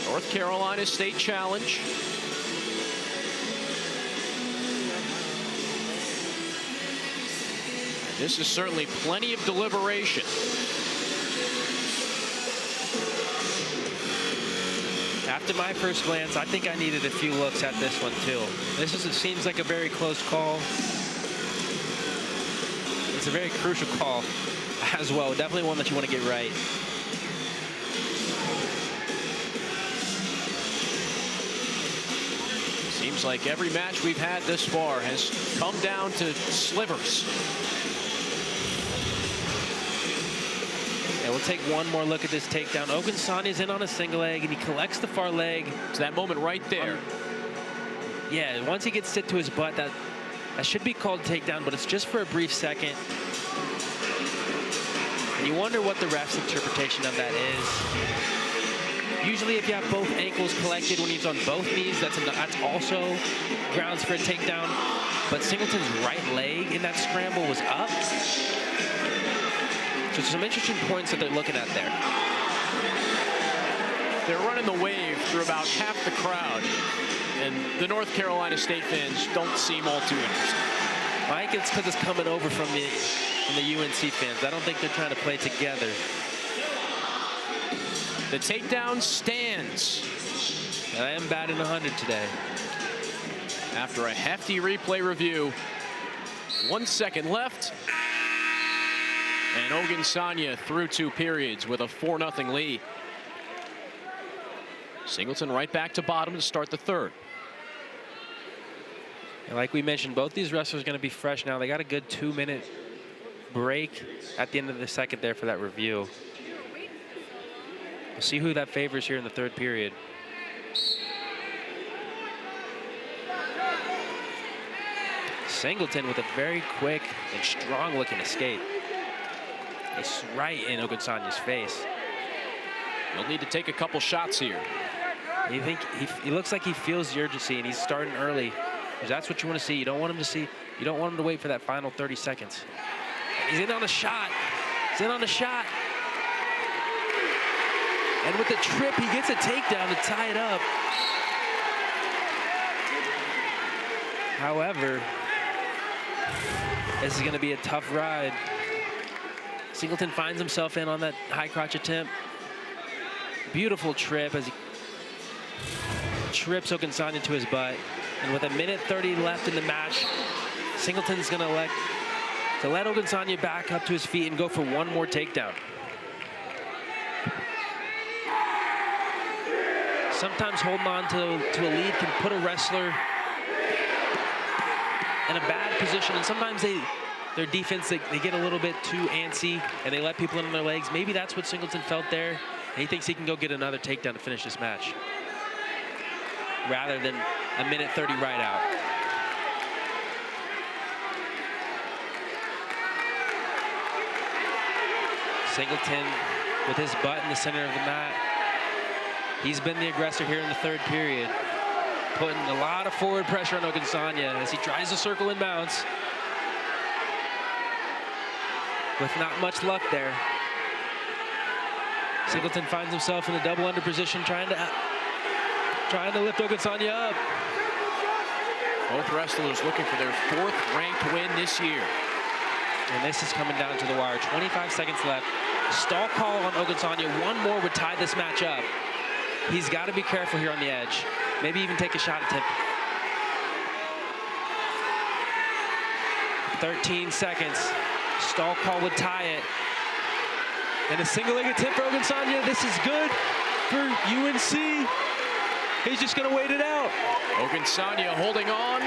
North Carolina State challenge. This is certainly plenty of deliberation.
After my first glance, I think I needed a few looks at this one too. It seems like a very close call. It's a very crucial call as well. Definitely one that you want to get right.
Seems like every match we've had this far has come down to slivers.
Yeah, we'll take one more look at this takedown. Ogunsanya's in on a single leg, and he collects the far leg.
It's that moment right there.
Yeah, once he gets sit to his butt, that should be called takedown, but it's just for a brief second. And you wonder what the ref's interpretation of that is. Usually if you have both ankles collected when he's on both knees, that's also grounds for a takedown. But Singleton's right leg in that scramble was up. So some interesting points that they're looking at there.
They're running the wave through about half the crowd, and the North Carolina State fans don't seem all too interested.
I think it's because it's coming over from the UNC fans. I don't think they're trying to play together.
The takedown stands.
I am batting 100 today.
After a hefty replay review, 1 second left. And Ogunsanya through 2 periods with a 4-0 lead. Singleton right back to bottom to start the third.
And like we mentioned, both these wrestlers are going to be fresh now. They got a good 2-minute break at the end of the second there for that review. We'll see who that favors here in the third period. Singleton with a very quick and strong looking escape. It's right in Ogunsanya's face.
He'll need to take a couple shots here.
You think he looks like he feels the urgency and he's starting early, because that's what you want to see. You don't want him to see. You don't want him to wait for that final 30 seconds. He's in on a shot. He's in on a shot. And with the trip, he gets a takedown to tie it up. However, this is going to be a tough ride. Singleton finds himself in on that high crotch attempt. Beautiful trip as he trips Ogunsanya to his butt. And with 1:30 left in the match, Singleton's going to let Ogunsanya back up to his feet and go for one more takedown. Sometimes holding on to a lead can put a wrestler in a bad position, and sometimes their defense, they get a little bit too antsy and they let people in on their legs. Maybe that's what Singleton felt there, and he thinks he can go get another takedown to finish this match rather than 1:30 ride out. Singleton with his butt in the center of the mat. He's been the aggressor here in the third period, putting a lot of forward pressure on Ogunsanya as he tries to circle and bounce. With not much luck there. Singleton finds himself in a double under position, trying to lift Ogunsanya up.
Both wrestlers looking for their 4th ranked win this year.
And this is coming down to the wire. 25 seconds left. Stall call on Ogunsanya. One more would tie this match up. He's got to be careful here on the edge. Maybe even take a shot attempt. 13 seconds. Stall call would tie it. And a single leg attempt for Ogunsanya. This is good for UNC. He's just going to wait it out.
Ogunsanya holding on.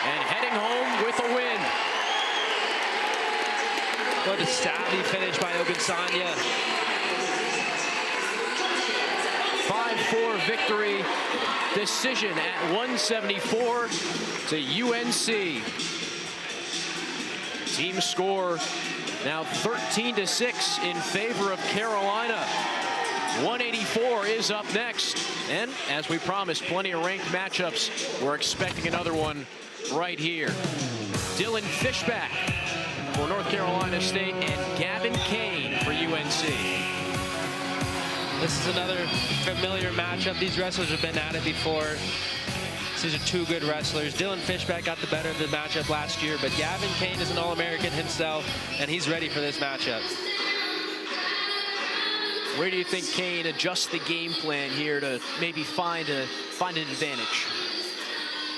And heading home with a win.
What a savvy finish by Ogunsanya.
5-4 victory. Decision at 174 to UNC. Team score now 13-6 in favor of Carolina. 184 is up next. And as we promised, plenty of ranked matchups. We're expecting another one right here. Dylan Fishback for North Carolina State and Gavin Kane for UNC.
This is another familiar matchup. These wrestlers have been at it before. These are two good wrestlers. Dylan Fishback got the better of the matchup last year, but Gavin Kane is an All-American himself, and he's ready for this matchup.
Where do you think Kane adjusts the game plan here to maybe find an advantage?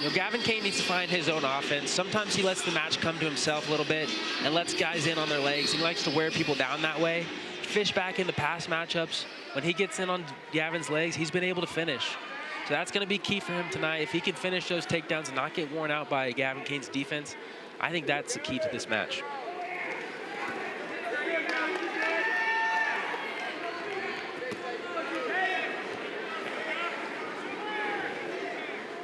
You know, Gavin Kane needs to find his own offense. Sometimes he lets the match come to himself a little bit and lets guys in on their legs. He likes to wear people down that way. Fishback in the past matchups, when he gets in on Gavin's legs, he's been able to finish. So that's going to be key for him tonight. If he can finish those takedowns and not get worn out by Gavin Kane's defense, I think that's the key to this match.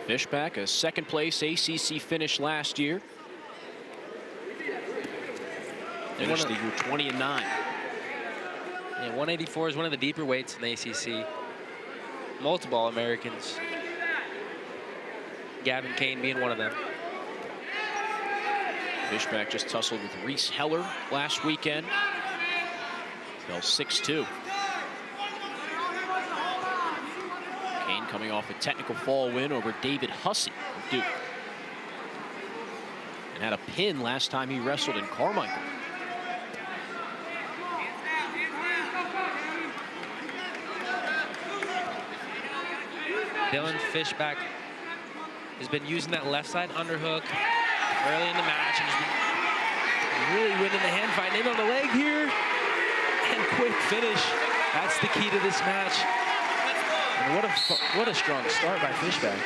Fishback, a second-place ACC finish last year. Finished the year 20-9.
Yeah, 184 is one of the deeper weights in the ACC. Multiple All-Americans. Gavin Kane being one of them.
Fishback just tussled with Reese Heller last weekend. Fell 6-2. Kane coming off a technical fall win over David Hussey of Duke. And had a pin last time he wrestled in Carmichael.
Dylan Fishback has been using that left side underhook early in the match and has been really winning the hand fight. In on the leg here and quick finish. That's the key to this match. And what a strong start by Fishback.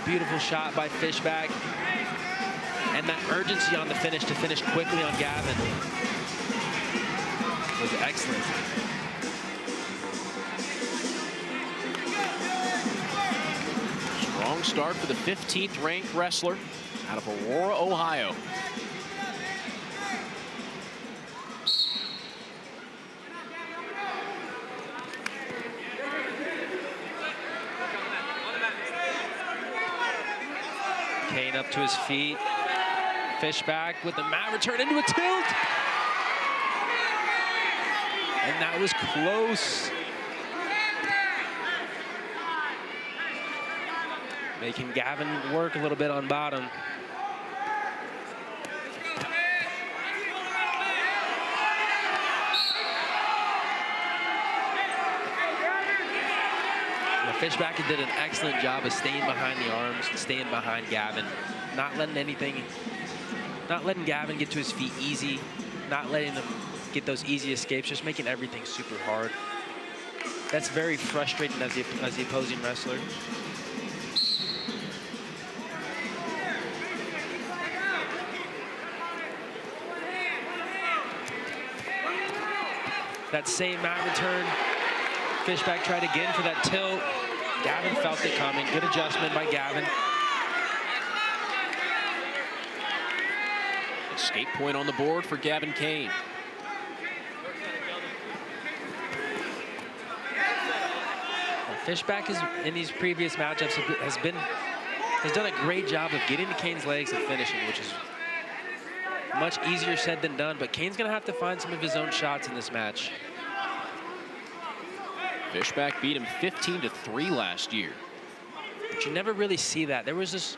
Beautiful shot by Fishback. And that urgency on the finish to finish quickly on Gavin was excellent.
Strong start for the 15th ranked wrestler out of Aurora, Ohio.
Kane up to his feet. Fishback with the mat return into a tilt. And that was close. Making Gavin work a little bit on bottom. Fishback did an excellent job of staying behind the arms and staying behind Gavin, not letting Gavin get to his feet easy, not letting him get those easy escapes, just making everything super hard. That's very frustrating as the opposing wrestler. That same mat return, Fishback tried again for that tilt. Gavin felt it coming. Good adjustment by Gavin.
Escape point on the board for Gavin Kane.
Fishback in these previous matchups has done a great job of getting to Kane's legs and finishing, which is much easier said than done, but Kane's gonna have to find some of his own shots in this match.
Fishback beat him 15-3 last year.
But you never really see that. There was this...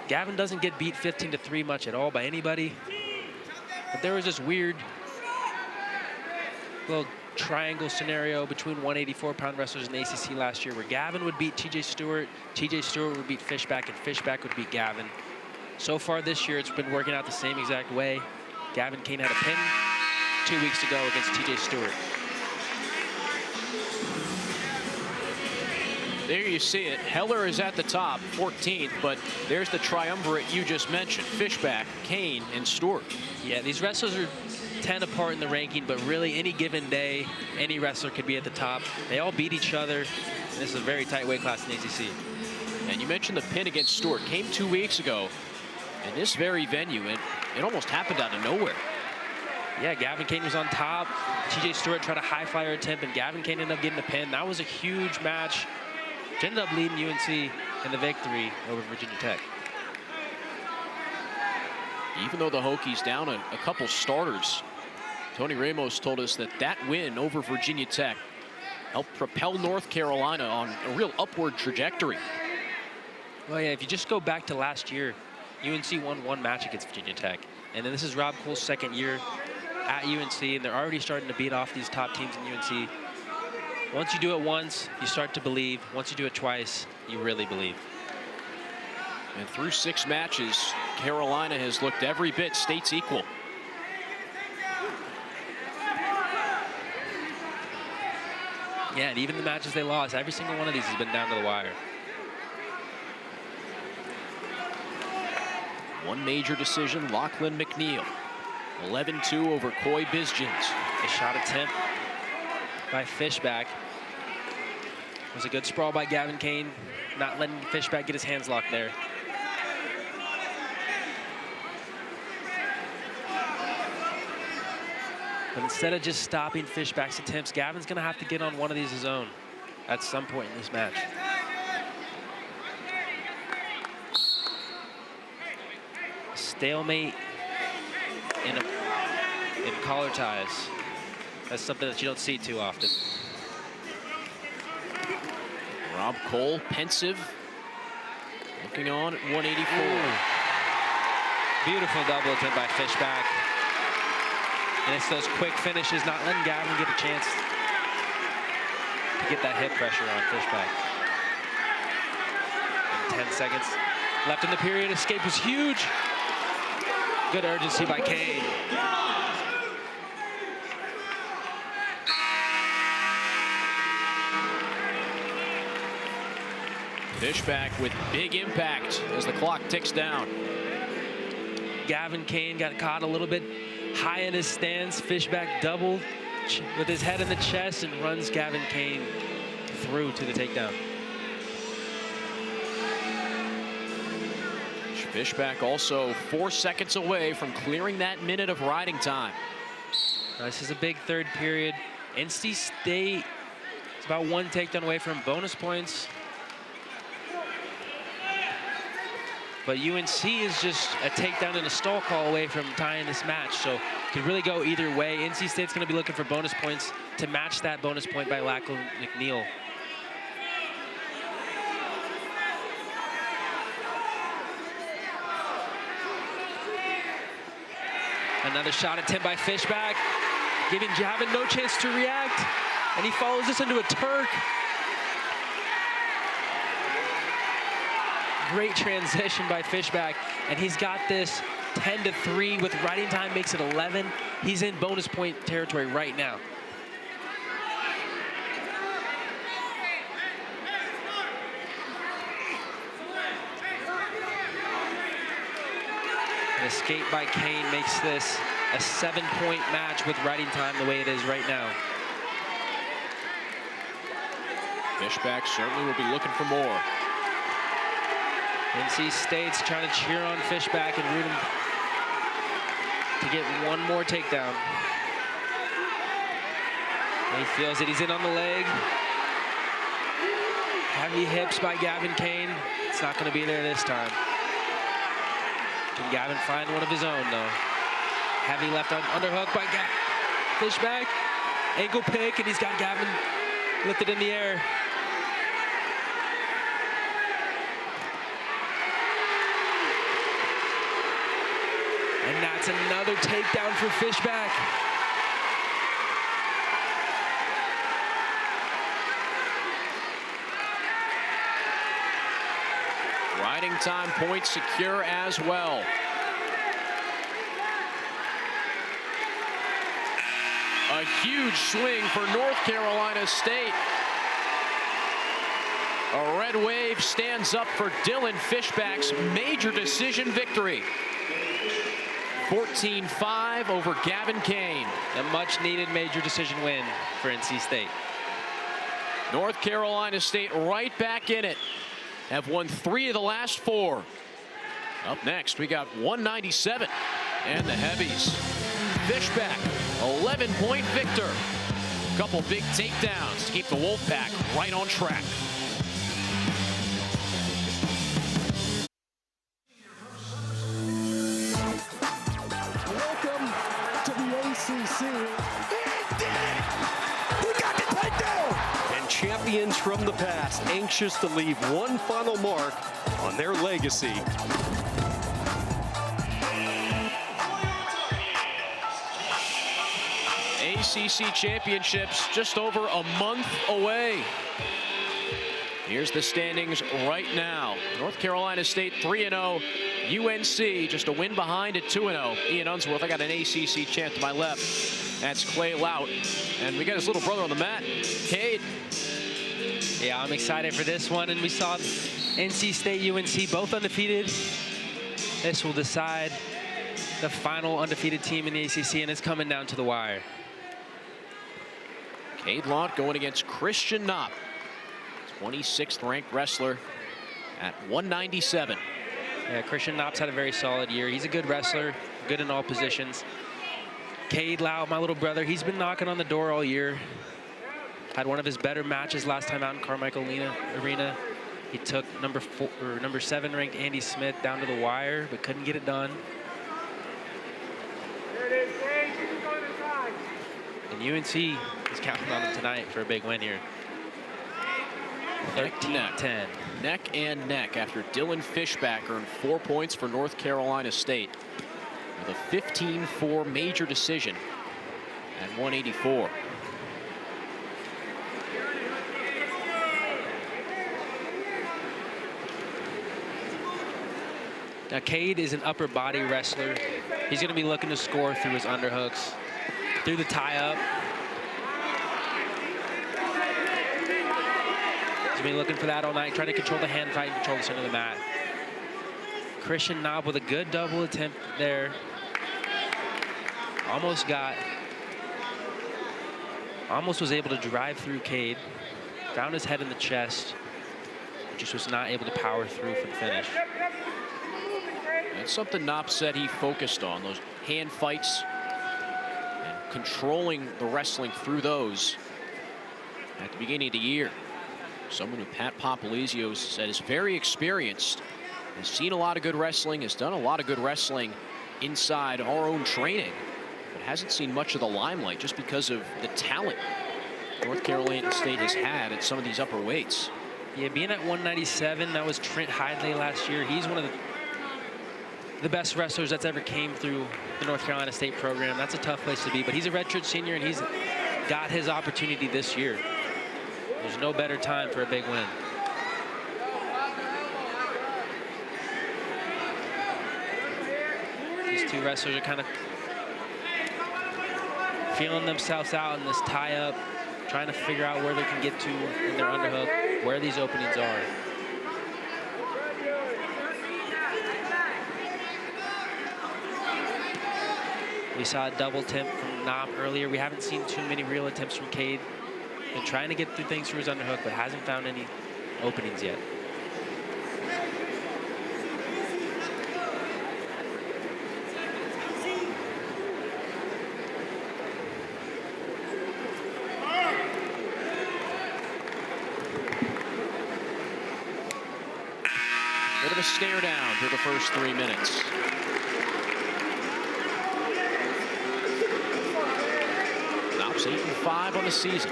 Gavin doesn't get beat 15-3 much at all by anybody. But there was this weird little triangle scenario between 184-pound wrestlers in the ACC last year where Gavin would beat TJ Stewart would beat Fishback, and Fishback would beat Gavin. So far this year, it's been working out the same exact way. Gavin Kane had a pin 2 weeks ago against TJ Stewart.
There you see it. Heller is at the top, 14th, but there's the triumvirate you just mentioned. Fishback, Kane, and Stewart.
Yeah, these wrestlers are 10 apart in the ranking, but really any given day, any wrestler could be at the top. They all beat each other, and this is a very tight weight class in the ACC.
And you mentioned the pin against Stewart. Came 2 weeks ago in this very venue, and it almost happened out of nowhere.
Yeah, Gavin Kane was on top. TJ Stewart tried a high flyer attempt, and Gavin Kane ended up getting the pin. That was a huge match, which ended up leading UNC in the victory over Virginia Tech.
Even though the Hokies down a couple starters, Tony Ramos told us that that win over Virginia Tech helped propel North Carolina on a real upward trajectory.
Well, yeah, if you just go back to last year, UNC won one match against Virginia Tech. And then this is Rob Cole's second year at UNC, and they're already starting to beat off these top teams in UNC. Once you do it once, you start to believe. Once you do it twice, you really believe.
And through 6 matches, Carolina has looked every bit state's equal.
Yeah, and even the matches they lost, every single one of these has been down to the wire.
One major decision, Lachlan McNeil. 11-2 over Coy Bizgens.
A shot attempt by Fishback. It was a good sprawl by Gavin Kane, not letting Fishback get his hands locked there. But instead of just stopping Fishback's attempts, Gavin's gonna have to get on one of these his own at some point in this match. Stalemate in collar ties. That's something that you don't see too often.
Rob Cole, pensive, looking on at 184.
Ooh. Beautiful double attempt by Fishback. And it's those quick finishes, not letting Gavin get a chance to get that hip pressure on Fishback. And 10 seconds left in the period. Escape was huge. Good urgency by Kane.
Fishback with big impact as the clock ticks down.
Gavin Kane got caught a little bit high in his stance. Fishback doubled with his head in the chest and runs Gavin Kane through to the takedown.
Fishback also 4 seconds away from clearing that minute of riding time.
This is a big third period. NC State is about one takedown away from bonus points. But UNC is just a takedown and a stall call away from tying this match. So it could really go either way. NC State's gonna be looking for bonus points to match that bonus point by Lachlan McNeil. Another shot attempt by Fishback, giving Gavin no chance to react, and he follows this into a Turk. Great transition by Fishback, and he's got this 10-3 with riding time, makes it 11. He's in bonus point territory right now. An escape by Kane makes this a 7-point match with riding time the way it is right now.
Fishback certainly will be looking for more.
NC State's trying to cheer on Fishback and root him to get one more takedown. And he feels it, he's in on the leg. Heavy hips by Gavin Kane. It's not gonna be there this time. Can Gavin find one of his own though? Heavy left underhook by Fishback. Ankle pick, and he's got Gavin lifted in the air. And that's another takedown for Fishback.
Riding time point secure as well. A huge swing for North Carolina State. A red wave stands up for Dylan Fishback's major decision victory. 14-5 over Gavin Kane.
A much needed major decision win for NC State.
North Carolina State right back in it. Have won 3 of the last 4. Up next, we got 197 and the heavies. Fishback, 11-point victor. Couple big takedowns to keep the Wolfpack right on track.
Welcome to the ACC. We got the takedown! And champions from the past, anxious to leave one final mark on their legacy.
ACC championships just over a month away. Here's the standings right now. North Carolina State 3-0. UNC just a win behind at 2-0. Ian Unsworth, I got an ACC champ to my left. That's Clay Lout. And we got his little brother on the mat, Cade.
Yeah, I'm excited for this one. And we saw NC State, UNC both undefeated. This will decide the final undefeated team in the ACC, and it's coming down to the wire.
Cade Lout going against Christian Knopp, 26th ranked wrestler at 197.
Yeah, Christian Knopp's had a very solid year. He's a good wrestler, good in all positions. Cade Lout, my little brother, he's been knocking on the door all year. Had one of his better matches last time out in Carmichael Arena. He took number 7 ranked Andy Smith down to the wire, but couldn't get it done. And UNC is counting on him tonight for a big win here. 13-10.
Neck and neck after Dylan Fishback earned 4 points for North Carolina State with a 15-4 major decision at 184.
Now Cade is an upper body wrestler. He's going to be looking to score through his underhooks, through the tie-up. He's been looking for that all night, trying to control the hand fight and control the center of the mat. Christian Knopp with a good double attempt there. Almost was able to drive through Cade. Found his head in the chest. Just was not able to power through for the finish.
That's something Knopp said he focused on, those hand fights and controlling the wrestling through those at the beginning of the year. Someone who Pat Popolizio said is very experienced, has seen a lot of good wrestling, has done a lot of good wrestling inside our own training, but hasn't seen much of the limelight just because of the talent North Carolina State has had at some of these upper weights.
Yeah, being at 197, that was Trent Hidley last year. He's one of the the best wrestlers that's ever came through the North Carolina State program. That's a tough place to be, but he's a redshirt senior, and he's got his opportunity this year. There's no better time for a big win. These two wrestlers are kind of feeling themselves out in this tie-up, trying to figure out where they can get to in their underhook, where these openings are. We saw a double attempt from Knopp earlier. We haven't seen too many real attempts from Cade. Been trying to get through things through his underhook, but hasn't found any openings yet.
Bit of a stare down through the first 3 minutes. Knopp's 8-5 on the season.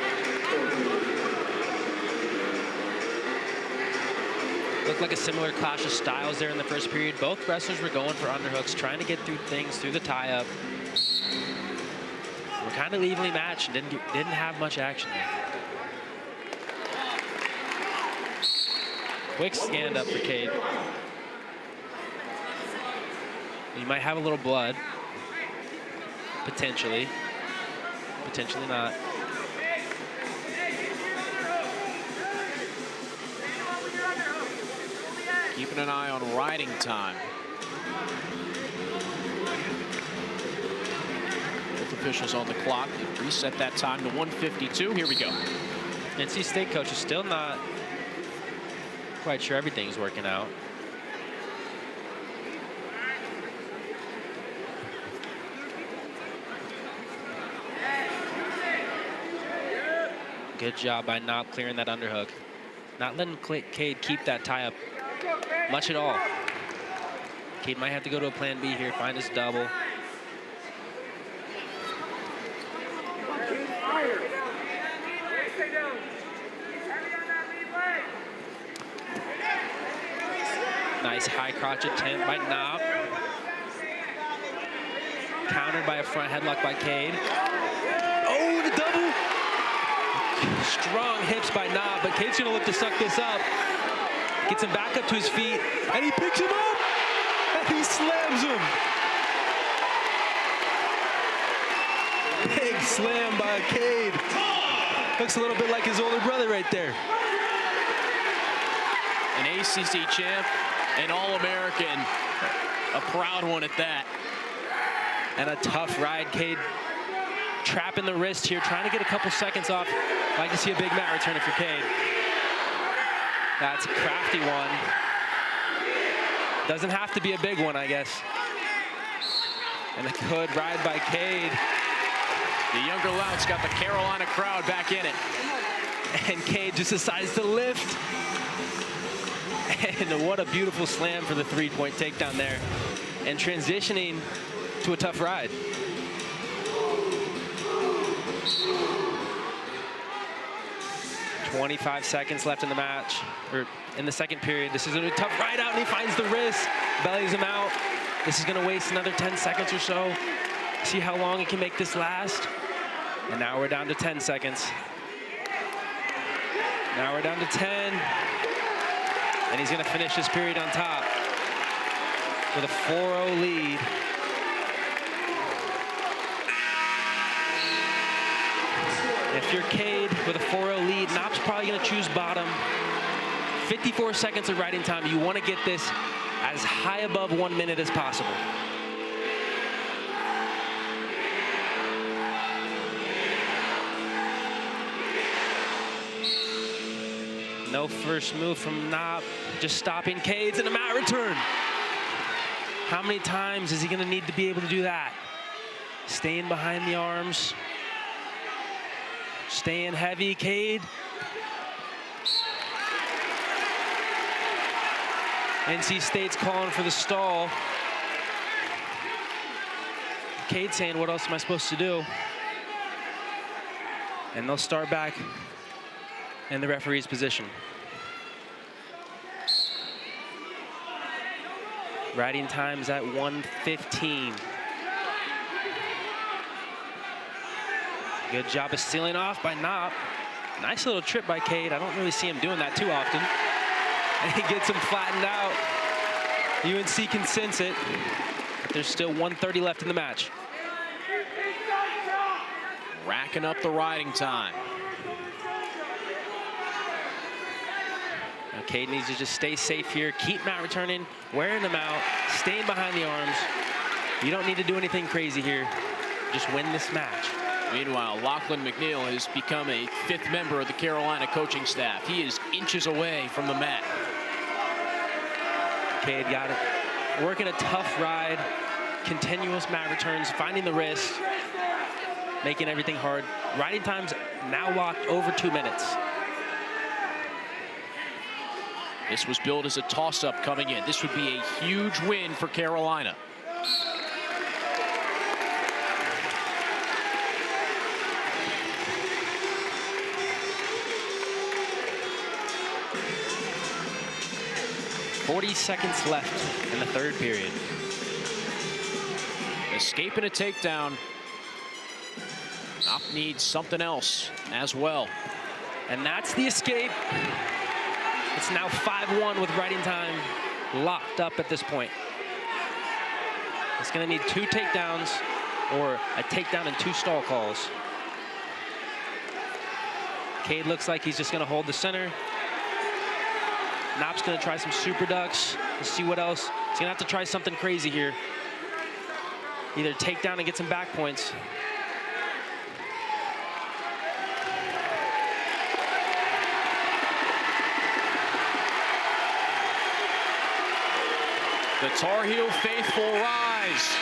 Looked like a similar clash of styles there in the first period. Both wrestlers were going for underhooks, trying to get through things through the tie-up. We're kind of evenly matched and didn't have much action there. Quick stand up for Cade. You might have a little blood, potentially. Potentially not.
Keeping an eye on riding time. Both officials on the clock. Reset that time to 1:52. Here we go.
NC State coach is still not quite sure everything's working out. Good job by Knopp clearing that underhook. Not letting Cade keep that tie up much at all. Cade might have to go to a plan B here, find his double. Nice high crotch attempt by Knopp. Countered by a front headlock by Cade. Oh, the double! Strong hips by Knopp, but Cade's gonna look to suck this up. Gets him back up to his feet, and he picks him up, and he slams him. Big slam by Cade. Looks a little bit like his older brother right there.
An ACC champ, an All-American, a proud one at that.
And a tough ride. Cade trapping the wrist here, trying to get a couple seconds off. I'd like to see a big mat return for Cade. That's a crafty one. Doesn't have to be a big one, I guess. And a good ride by Cade.
The younger Louts got the Carolina crowd back in it.
And Cade just decides to lift. And what a beautiful slam for the three-point takedown there. And transitioning to a tough ride. .25 seconds left in the match, or in the second period. This is a tough ride out, and he finds the wrist, bellies him out. This is gonna waste another 10 seconds or so. See how long he can make this last. And now we're down to 10 seconds. Now we're down to 10. And he's gonna finish this period on top with a 4-0 lead. If you're Cade with a 4-0 lead, Knopp's probably gonna choose bottom. 54 seconds of riding time. You wanna get this as high above 1 minute as possible. No first move from Knopp, just stopping Cade's and a mat return. How many times is he gonna need to be able to do that? Staying behind the arms. Staying heavy, Cade. NC State's calling for the stall. Cade saying, what else am I supposed to do? And they'll start back in the referee's position. Riding time's at 1:15. Good job of sealing off by Knopp. Nice little trip by Cade. I don't really see him doing that too often. And he gets him flattened out. UNC can sense it. There's still 1:30 left in the match.
Racking up the riding time.
Now Cade needs to just stay safe here. Keep mat returning, wearing them out, staying behind the arms. You don't need to do anything crazy here. Just win this match.
Meanwhile, Lachlan McNeil has become a 5th member of the Carolina coaching staff. He is inches away from the mat.
Cade got it. Working a tough ride, continuous mat returns, finding the wrist, making everything hard. Riding time's now locked over 2 minutes.
This was billed as a toss-up coming in. This would be a huge win for Carolina.
.40 seconds left in the 3rd period.
Escaping a takedown. Knopp needs something else as well.
And that's the escape. It's now 5-1 with riding time locked up at this point. It's going to need 2 takedowns or a takedown and 2 stall calls. Cade looks like he's just going to hold the center. Knopp's going to try some super ducks. Let's see what else. He's going to have to try something crazy here. Either take down and get some back points.
The Tar Heel faithful rise.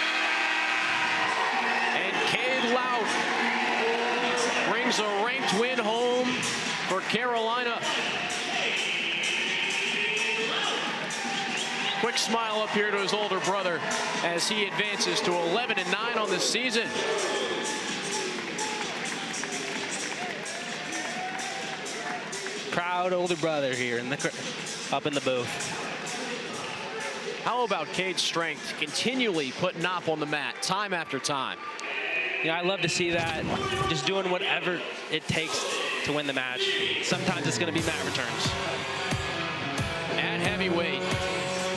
And Cade Lout brings a ranked win home for Carolina. Quick smile up here to his older brother as he advances to 11-9 on the season.
Proud older brother here in the up in the booth.
How about Cade's strength continually put Knopp on the mat time after time?
Yeah, I love to see that. Just doing whatever it takes to win the match. Sometimes it's going to be mat returns.
At heavyweight,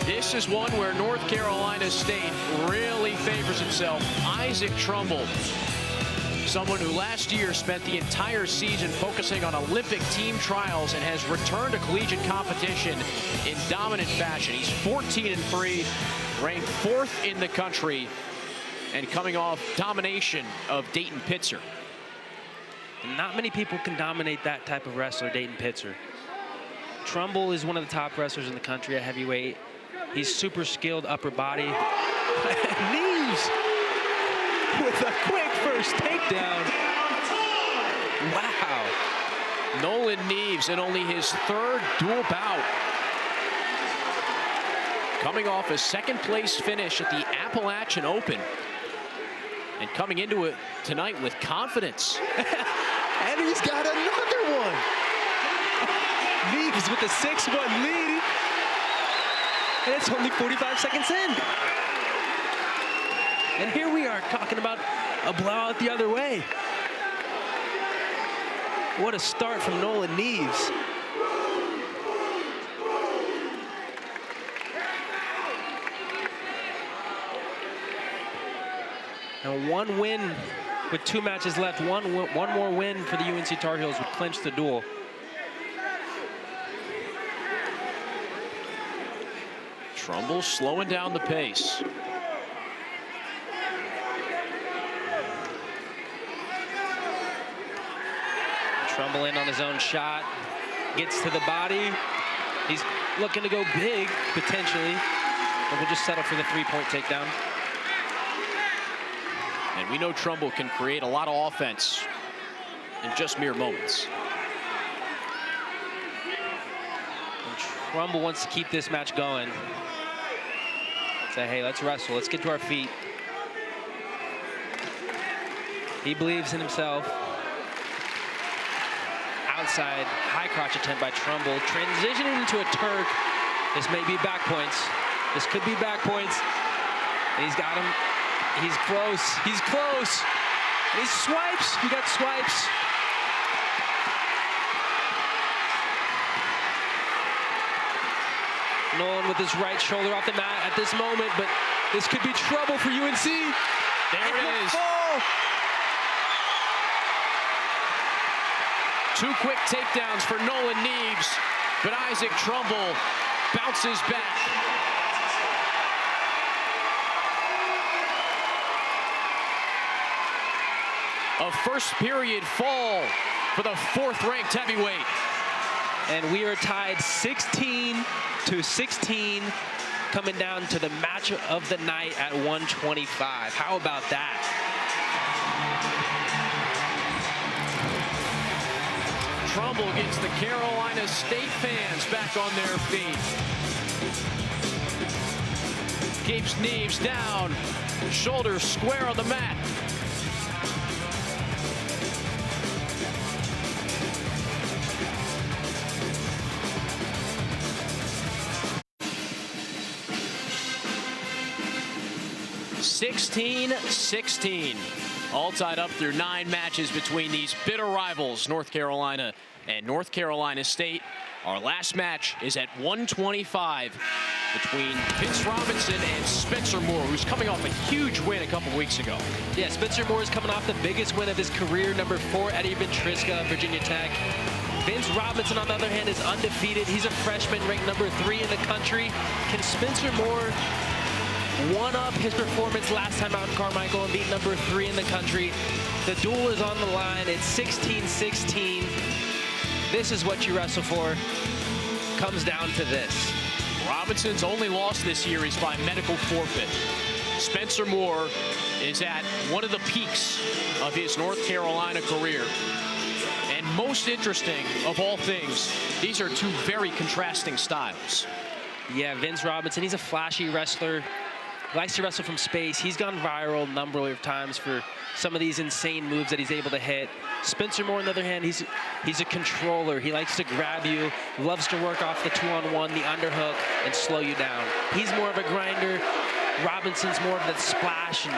this is one where North Carolina State really favors himself. Isaac Trumbull, someone who last year spent the entire season focusing on Olympic team trials and has returned to collegiate competition in dominant fashion. He's 14-3, ranked 4th in the country, and coming off domination of Dayton Pitzer.
And not many people can dominate that type of wrestler, Dayton Pitzer. Trumbull is one of the top wrestlers in the country at heavyweight. He's super skilled upper body. Knees with a quick first takedown. Wow.
Nolan Neves in only his 3rd dual bout. Coming off a 2nd place finish at the Appalachian Open. And coming into it tonight with confidence.
And he's got another one. Neves with a 6-1 lead. And it's only 45 seconds in. And here we are talking about a blowout the other way. What a start from Nolan Neves. And 1 win with 2 matches left. One more win for the UNC Tar Heels would clinch the duel.
Trumbull slowing down the pace.
Trumbull in on his own shot. Gets to the body. He's looking to go big, potentially. But we'll just settle for the 3-point takedown.
And we know Trumbull can create a lot of offense in just mere moments.
And Trumbull wants to keep this match going. Say, hey, let's wrestle. Let's get to our feet. He believes in himself. Outside, high crotch attempt by Trumbull. Transitioning into a Turk. This may be back points. This could be back points. And he's got him. He's close. He's close. And he swipes. We got swipes. Nolan with his right shoulder off the mat at this moment, but this could be trouble for UNC.
There it is.
Fall.
2 quick takedowns for Nolan Neves, but Isaac Trumbull bounces back. A first period fall for the 4th-ranked heavyweight.
And we are tied 16-16, coming down to the match of the night at 125. How about that?
Trumbull gets the Carolina State fans back on their feet. Keeps Neves down, shoulders square on the mat. (16-16). All tied up through 9 matches between these bitter rivals, North Carolina and North Carolina State. Our last match is at 125 between Vince Robinson and Spencer Moore, who's coming off a huge win a couple weeks ago.
Yeah, Spencer Moore is coming off the biggest win of his career, number 4, Eddie Ventriska, Virginia Tech. Vince Robinson, on the other hand, is undefeated. He's a freshman, ranked number 3 in the country. Can Spencer Moore one-up his performance last time out in Carmichael and beat number 3 in the country? The duel is on the line. It's 16-16. This is what you wrestle for. Comes down to this.
Robinson's only loss this year is by medical forfeit. Spencer Moore is at one of the peaks of his North Carolina career. And most interesting of all things, these are 2 very contrasting styles.
Yeah, Vince Robinson, he's a flashy wrestler. Likes to wrestle from space. He's gone viral a number of times for some of these insane moves that he's able to hit. Spencer Moore, on the other hand, he's a controller. He likes to grab you, loves to work off the 2-on-1, the underhook, and slow you down. He's more of a grinder. Robinson's more of that splash and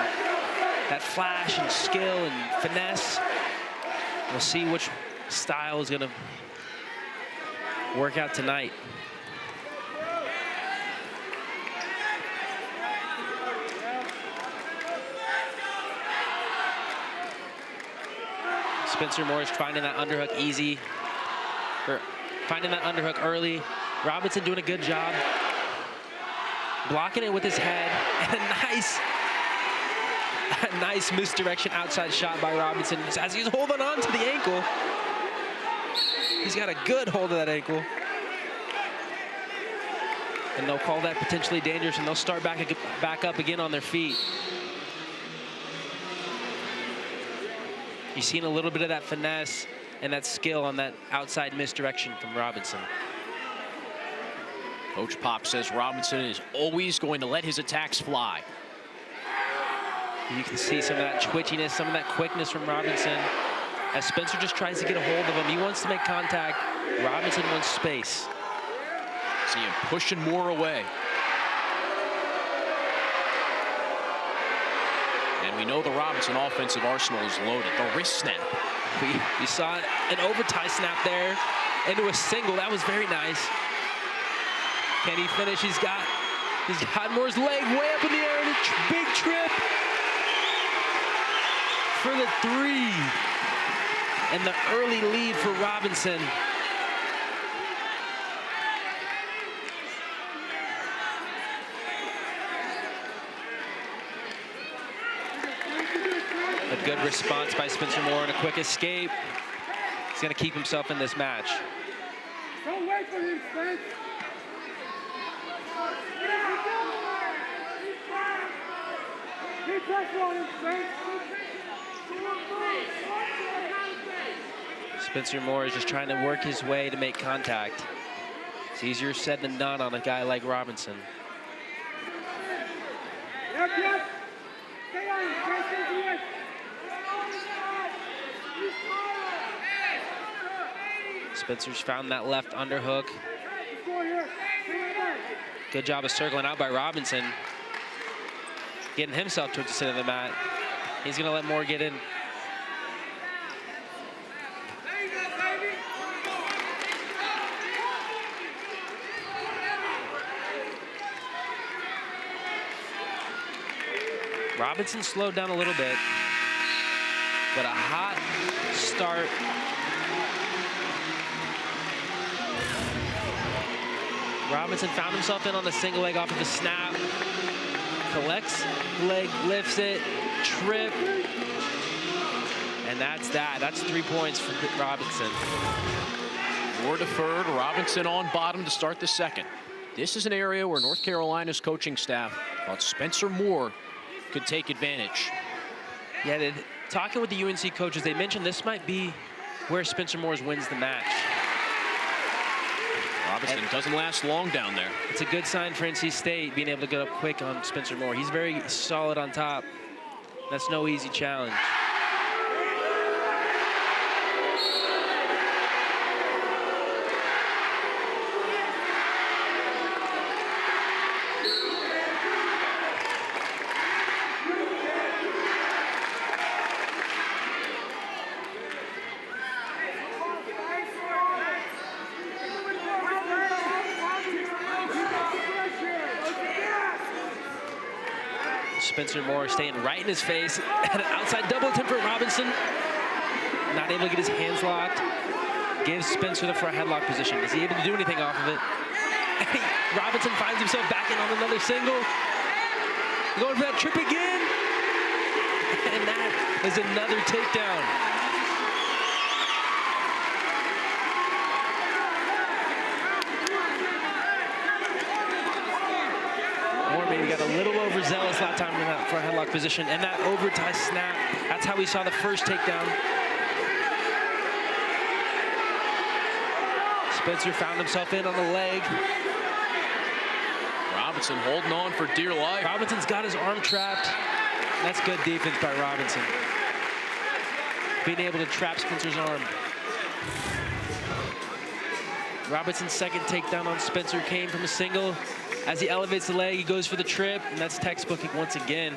that flash and skill and finesse. We'll see which style is going to work out tonight. Spencer Moore is finding that underhook easy, or finding that underhook early. Robinson doing a good job blocking it with his head, and a nice misdirection outside shot by Robinson as he's holding on to the ankle. He's got a good hold of that ankle. And they'll call that potentially dangerous, and they'll start back up again on their feet. You've seen a little bit of that finesse and that skill on that outside misdirection from Robinson.
Coach Pop says Robinson is always going to let his attacks fly.
You can see some of that twitchiness, some of that quickness from Robinson. As Spencer just tries to get a hold of him, he wants to make contact. Robinson wants space.
See him pushing Moore away. And we know the Robinson offensive arsenal is loaded. The wrist snap.
We saw an overtie snap there into a single. That was very nice. Can he finish? He's got Moore's leg way up in the air, and a big trip for the 3. And the early lead for Robinson. A good response by Spencer Moore and a quick escape. He's going to keep himself in this match.
Don't wait for him, Spence. Keep pressure on him, Spence.
Spencer Moore is just trying to work his way to make contact. It's easier said than done on a guy like Robinson.
Yep, yep. Stay on him, Spence. Stay to it.
Spencer's found that left underhook.
Let's go here. Stay right there.
Good job of circling out by Robinson. Getting himself towards the center of the mat. He's going to let Moore get in.
There you go, baby.
Robinson slowed down a little bit, but a hot start. Robinson found himself in on the single leg off of the snap. Collects leg, lifts it, trip. And that's that. That's 3 points for Robinson.
Moore deferred, Robinson on bottom to start the second. This is an area where North Carolina's coaching staff thought Spencer Moore could take advantage.
Yeah, talking with the UNC coaches, they mentioned this might be where Spencer Moore wins the match.
Robinson doesn't last long down there.
It's a good sign for NC State being able to get up quick on Spencer Moore. He's very solid on top. That's no easy challenge. Spencer Moore staying right in his face. And an outside double attempt for Robinson. Not able to get his hands locked. Gives Spencer the front headlock position. Is he able to do anything off of it? Robinson finds himself back in on another single. Going for that trip again. And that is another takedown. Maybe got a little overzealous that time in that front headlock position, and that overtie snap. That's how we saw the first takedown. Spencer found himself in on the leg.
Robinson holding on for dear life.
Robinson's got his arm trapped. That's good defense by Robinson. Being able to trap Spencer's arm. Robinson's second takedown on Spencer came from a single. As he elevates the leg, he goes for the trip, and that's textbooking once again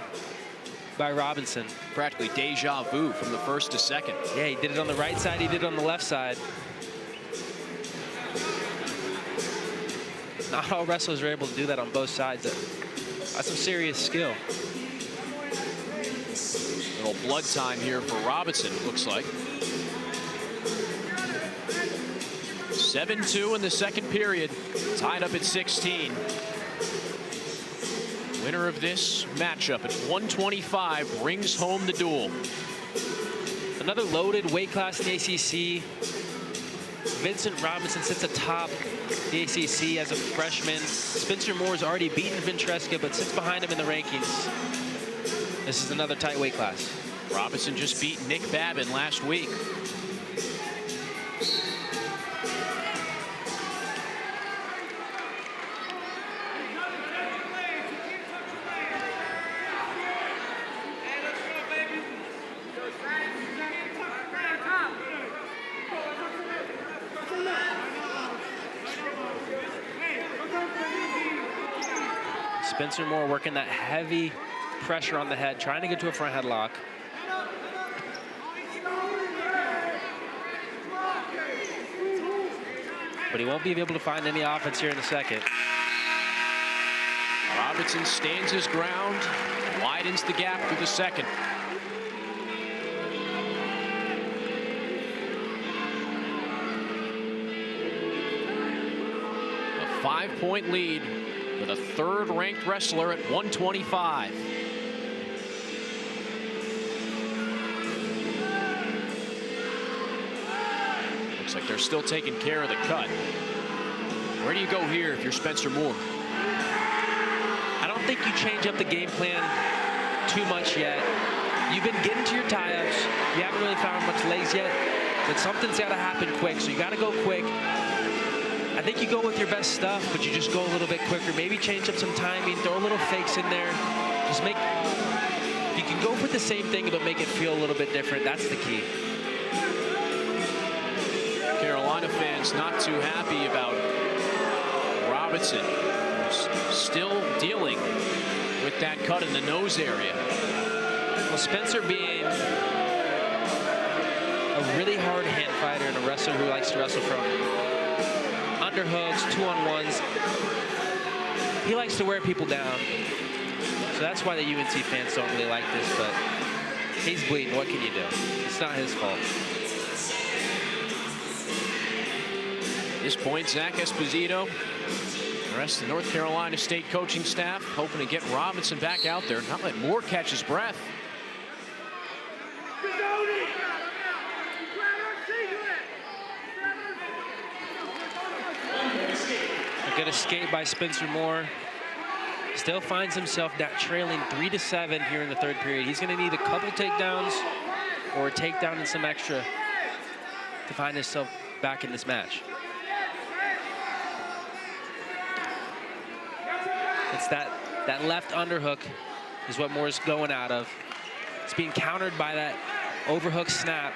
by Robinson.
Practically deja vu from the first to second.
Yeah, he did it on the right side, he did it on the left side. Not all wrestlers are able to do that on both sides. That's some serious skill.
Little blood time here for Robinson, looks like. 7-2 in the second period, tied up at 16. Winner of this matchup at 125 brings home the duel.
Another loaded weight class in the ACC. Vincent Robinson sits atop the ACC as a freshman. Spencer Moore's already beaten Ventresca, but sits behind him in the rankings. This is another tight weight class.
Robinson just beat Nick Babin last week.
Spencer Moore working that heavy pressure on the head, trying to get to a front headlock. But he won't be able to find any offense here in a second.
Robinson stands his ground, widens the gap through the second. A 5-point lead with a third-ranked wrestler at 125. Looks like they're still taking care of the cut. Where do you go here if you're Spencer Moore?
I don't think you change up the game plan too much yet. You've been getting to your tie-ups. You haven't really found much legs yet, but something's got to happen quick, so you got to go quick. I think you go with your best stuff, but you just go a little bit quicker. Maybe change up some timing, throw a little fakes in there. Just make, you can go for the same thing, but make it feel a little bit different. That's the key.
Carolina fans not too happy about Robinson who's still dealing with that cut in the nose area.
Well, Spencer being a really hard hand fighter and a wrestler who likes to wrestle from underhooks, 2-on-1s, he likes to wear people down. So that's why the UNC fans don't really like this, but he's bleeding. What can you do? It's not his fault.
At this point, Zach Esposito, the rest of the North Carolina State coaching staff, hoping to get Robinson back out there, not let Moore catch his breath.
A good escape by Spencer Moore. Still finds himself trailing 3-7 here in the third period. He's going to need a couple takedowns or a takedown and some extra to find himself back in this match. It's that left underhook is what Moore's going out of. It's being countered by that overhook snap.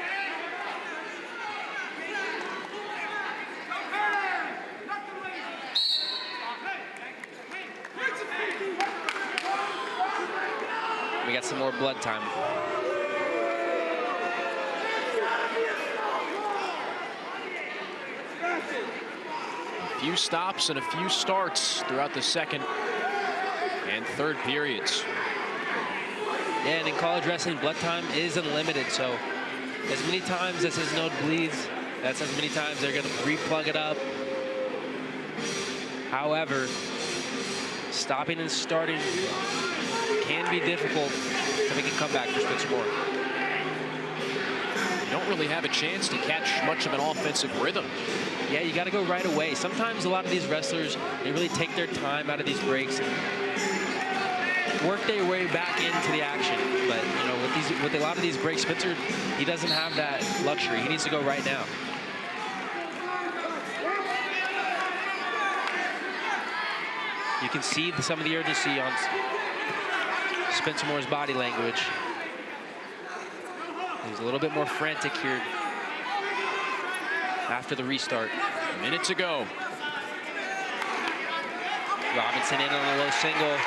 We got some more blood time.
A few stops and a few starts throughout the second and third periods.
Yeah, and in college wrestling, blood time is unlimited, so as many times as his nose bleeds, that's as many times they're going to re-plug it up. However, stopping and starting can be difficult to make a comeback for Spencer Moore.
You don't really have a chance to catch much of an offensive rhythm.
Yeah, you got to go right away. Sometimes a lot of these wrestlers, they really take their time out of these breaks and work their way back into the action. But you know, with a lot of these breaks, Spencer, he doesn't have that luxury. He needs to go right now. You can see some of the urgency on Spencer Moore's body language. He's a little bit more frantic here after the restart.
A minute to go.
Robinson in on a low single.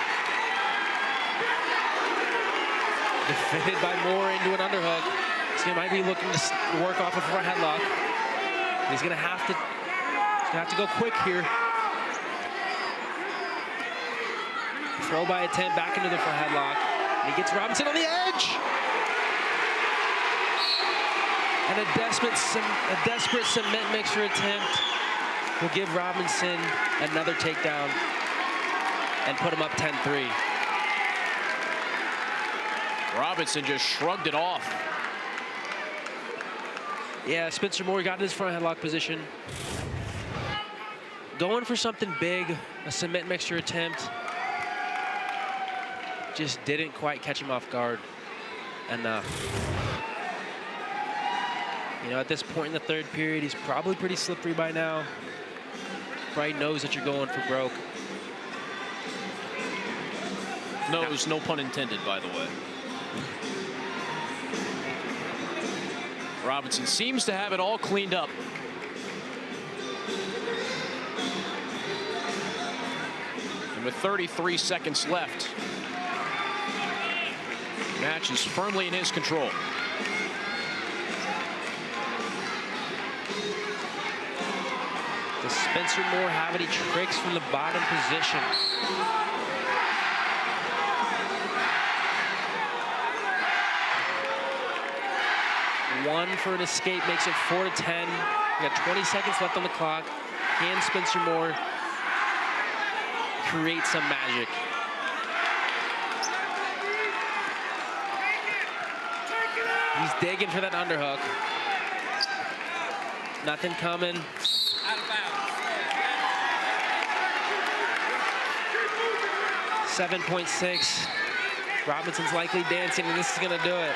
Defended by Moore into an underhook. He might be looking to work off a front headlock. He's gonna have to go quick here. Throw by attempt back into the front headlock. And he gets Robinson on the edge. And a desperate cement mixer attempt will give Robinson another takedown and put him up 10-3.
Robinson just shrugged it off.
Yeah, Spencer Moore got in his front headlock position. Going for something big, a cement mixer attempt. Just didn't quite catch him off guard enough. You know, at this point in the third period, he's probably pretty slippery by now. Probably knows that you're going for broke.
Knows, no pun intended, by the way. Robinson seems to have it all cleaned up. And with 33 seconds left, the match is firmly in his control.
Does Spencer Moore have any tricks from the bottom position? One for an escape makes it 4-10. We got 20 seconds left on the clock. Can Spencer Moore create some magic? He's digging for that underhook. Nothing coming.
Out of bounds.
7.6. Robinson's likely dancing, and this is going to do it.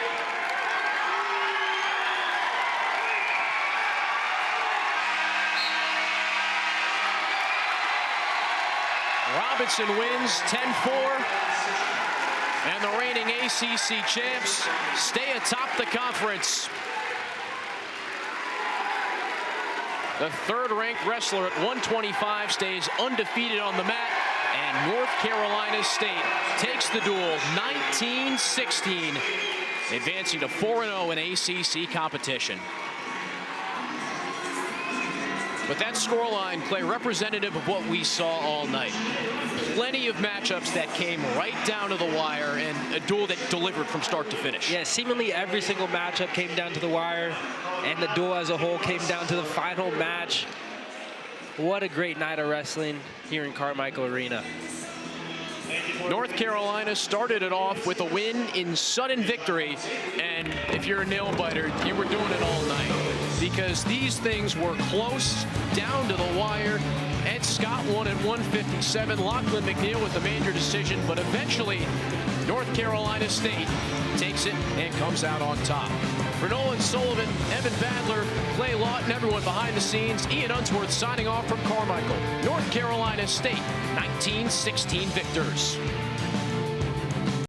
Robinson wins 10-4. And the reigning ACC champs stay atop the conference. The third-ranked wrestler at 125 stays undefeated on the mat And North Carolina State takes the duel 19-16, advancing to 4-0 in ACC competition. But that scoreline, Clay, representative of what we saw all night. Plenty of matchups that came right down to the wire, and a duel that delivered from start to finish.
Yeah, seemingly every single matchup came down to the wire, and the duel as a whole came down to the final match. What a great night of wrestling here in Carmichael Arena.
North Carolina started it off with a win in sudden victory, and if you're a nail biter, you were doing it all night, because these things were close, down to the wire. Ed Scott won at 157, Lachlan McNeil with the major decision, but eventually North Carolina State takes it and comes out on top. For Nolan Sullivan, Evan Badler, Clay Lawton, everyone behind the scenes, Ian Unsworth signing off from Carmichael. North Carolina State, 19-16 victors.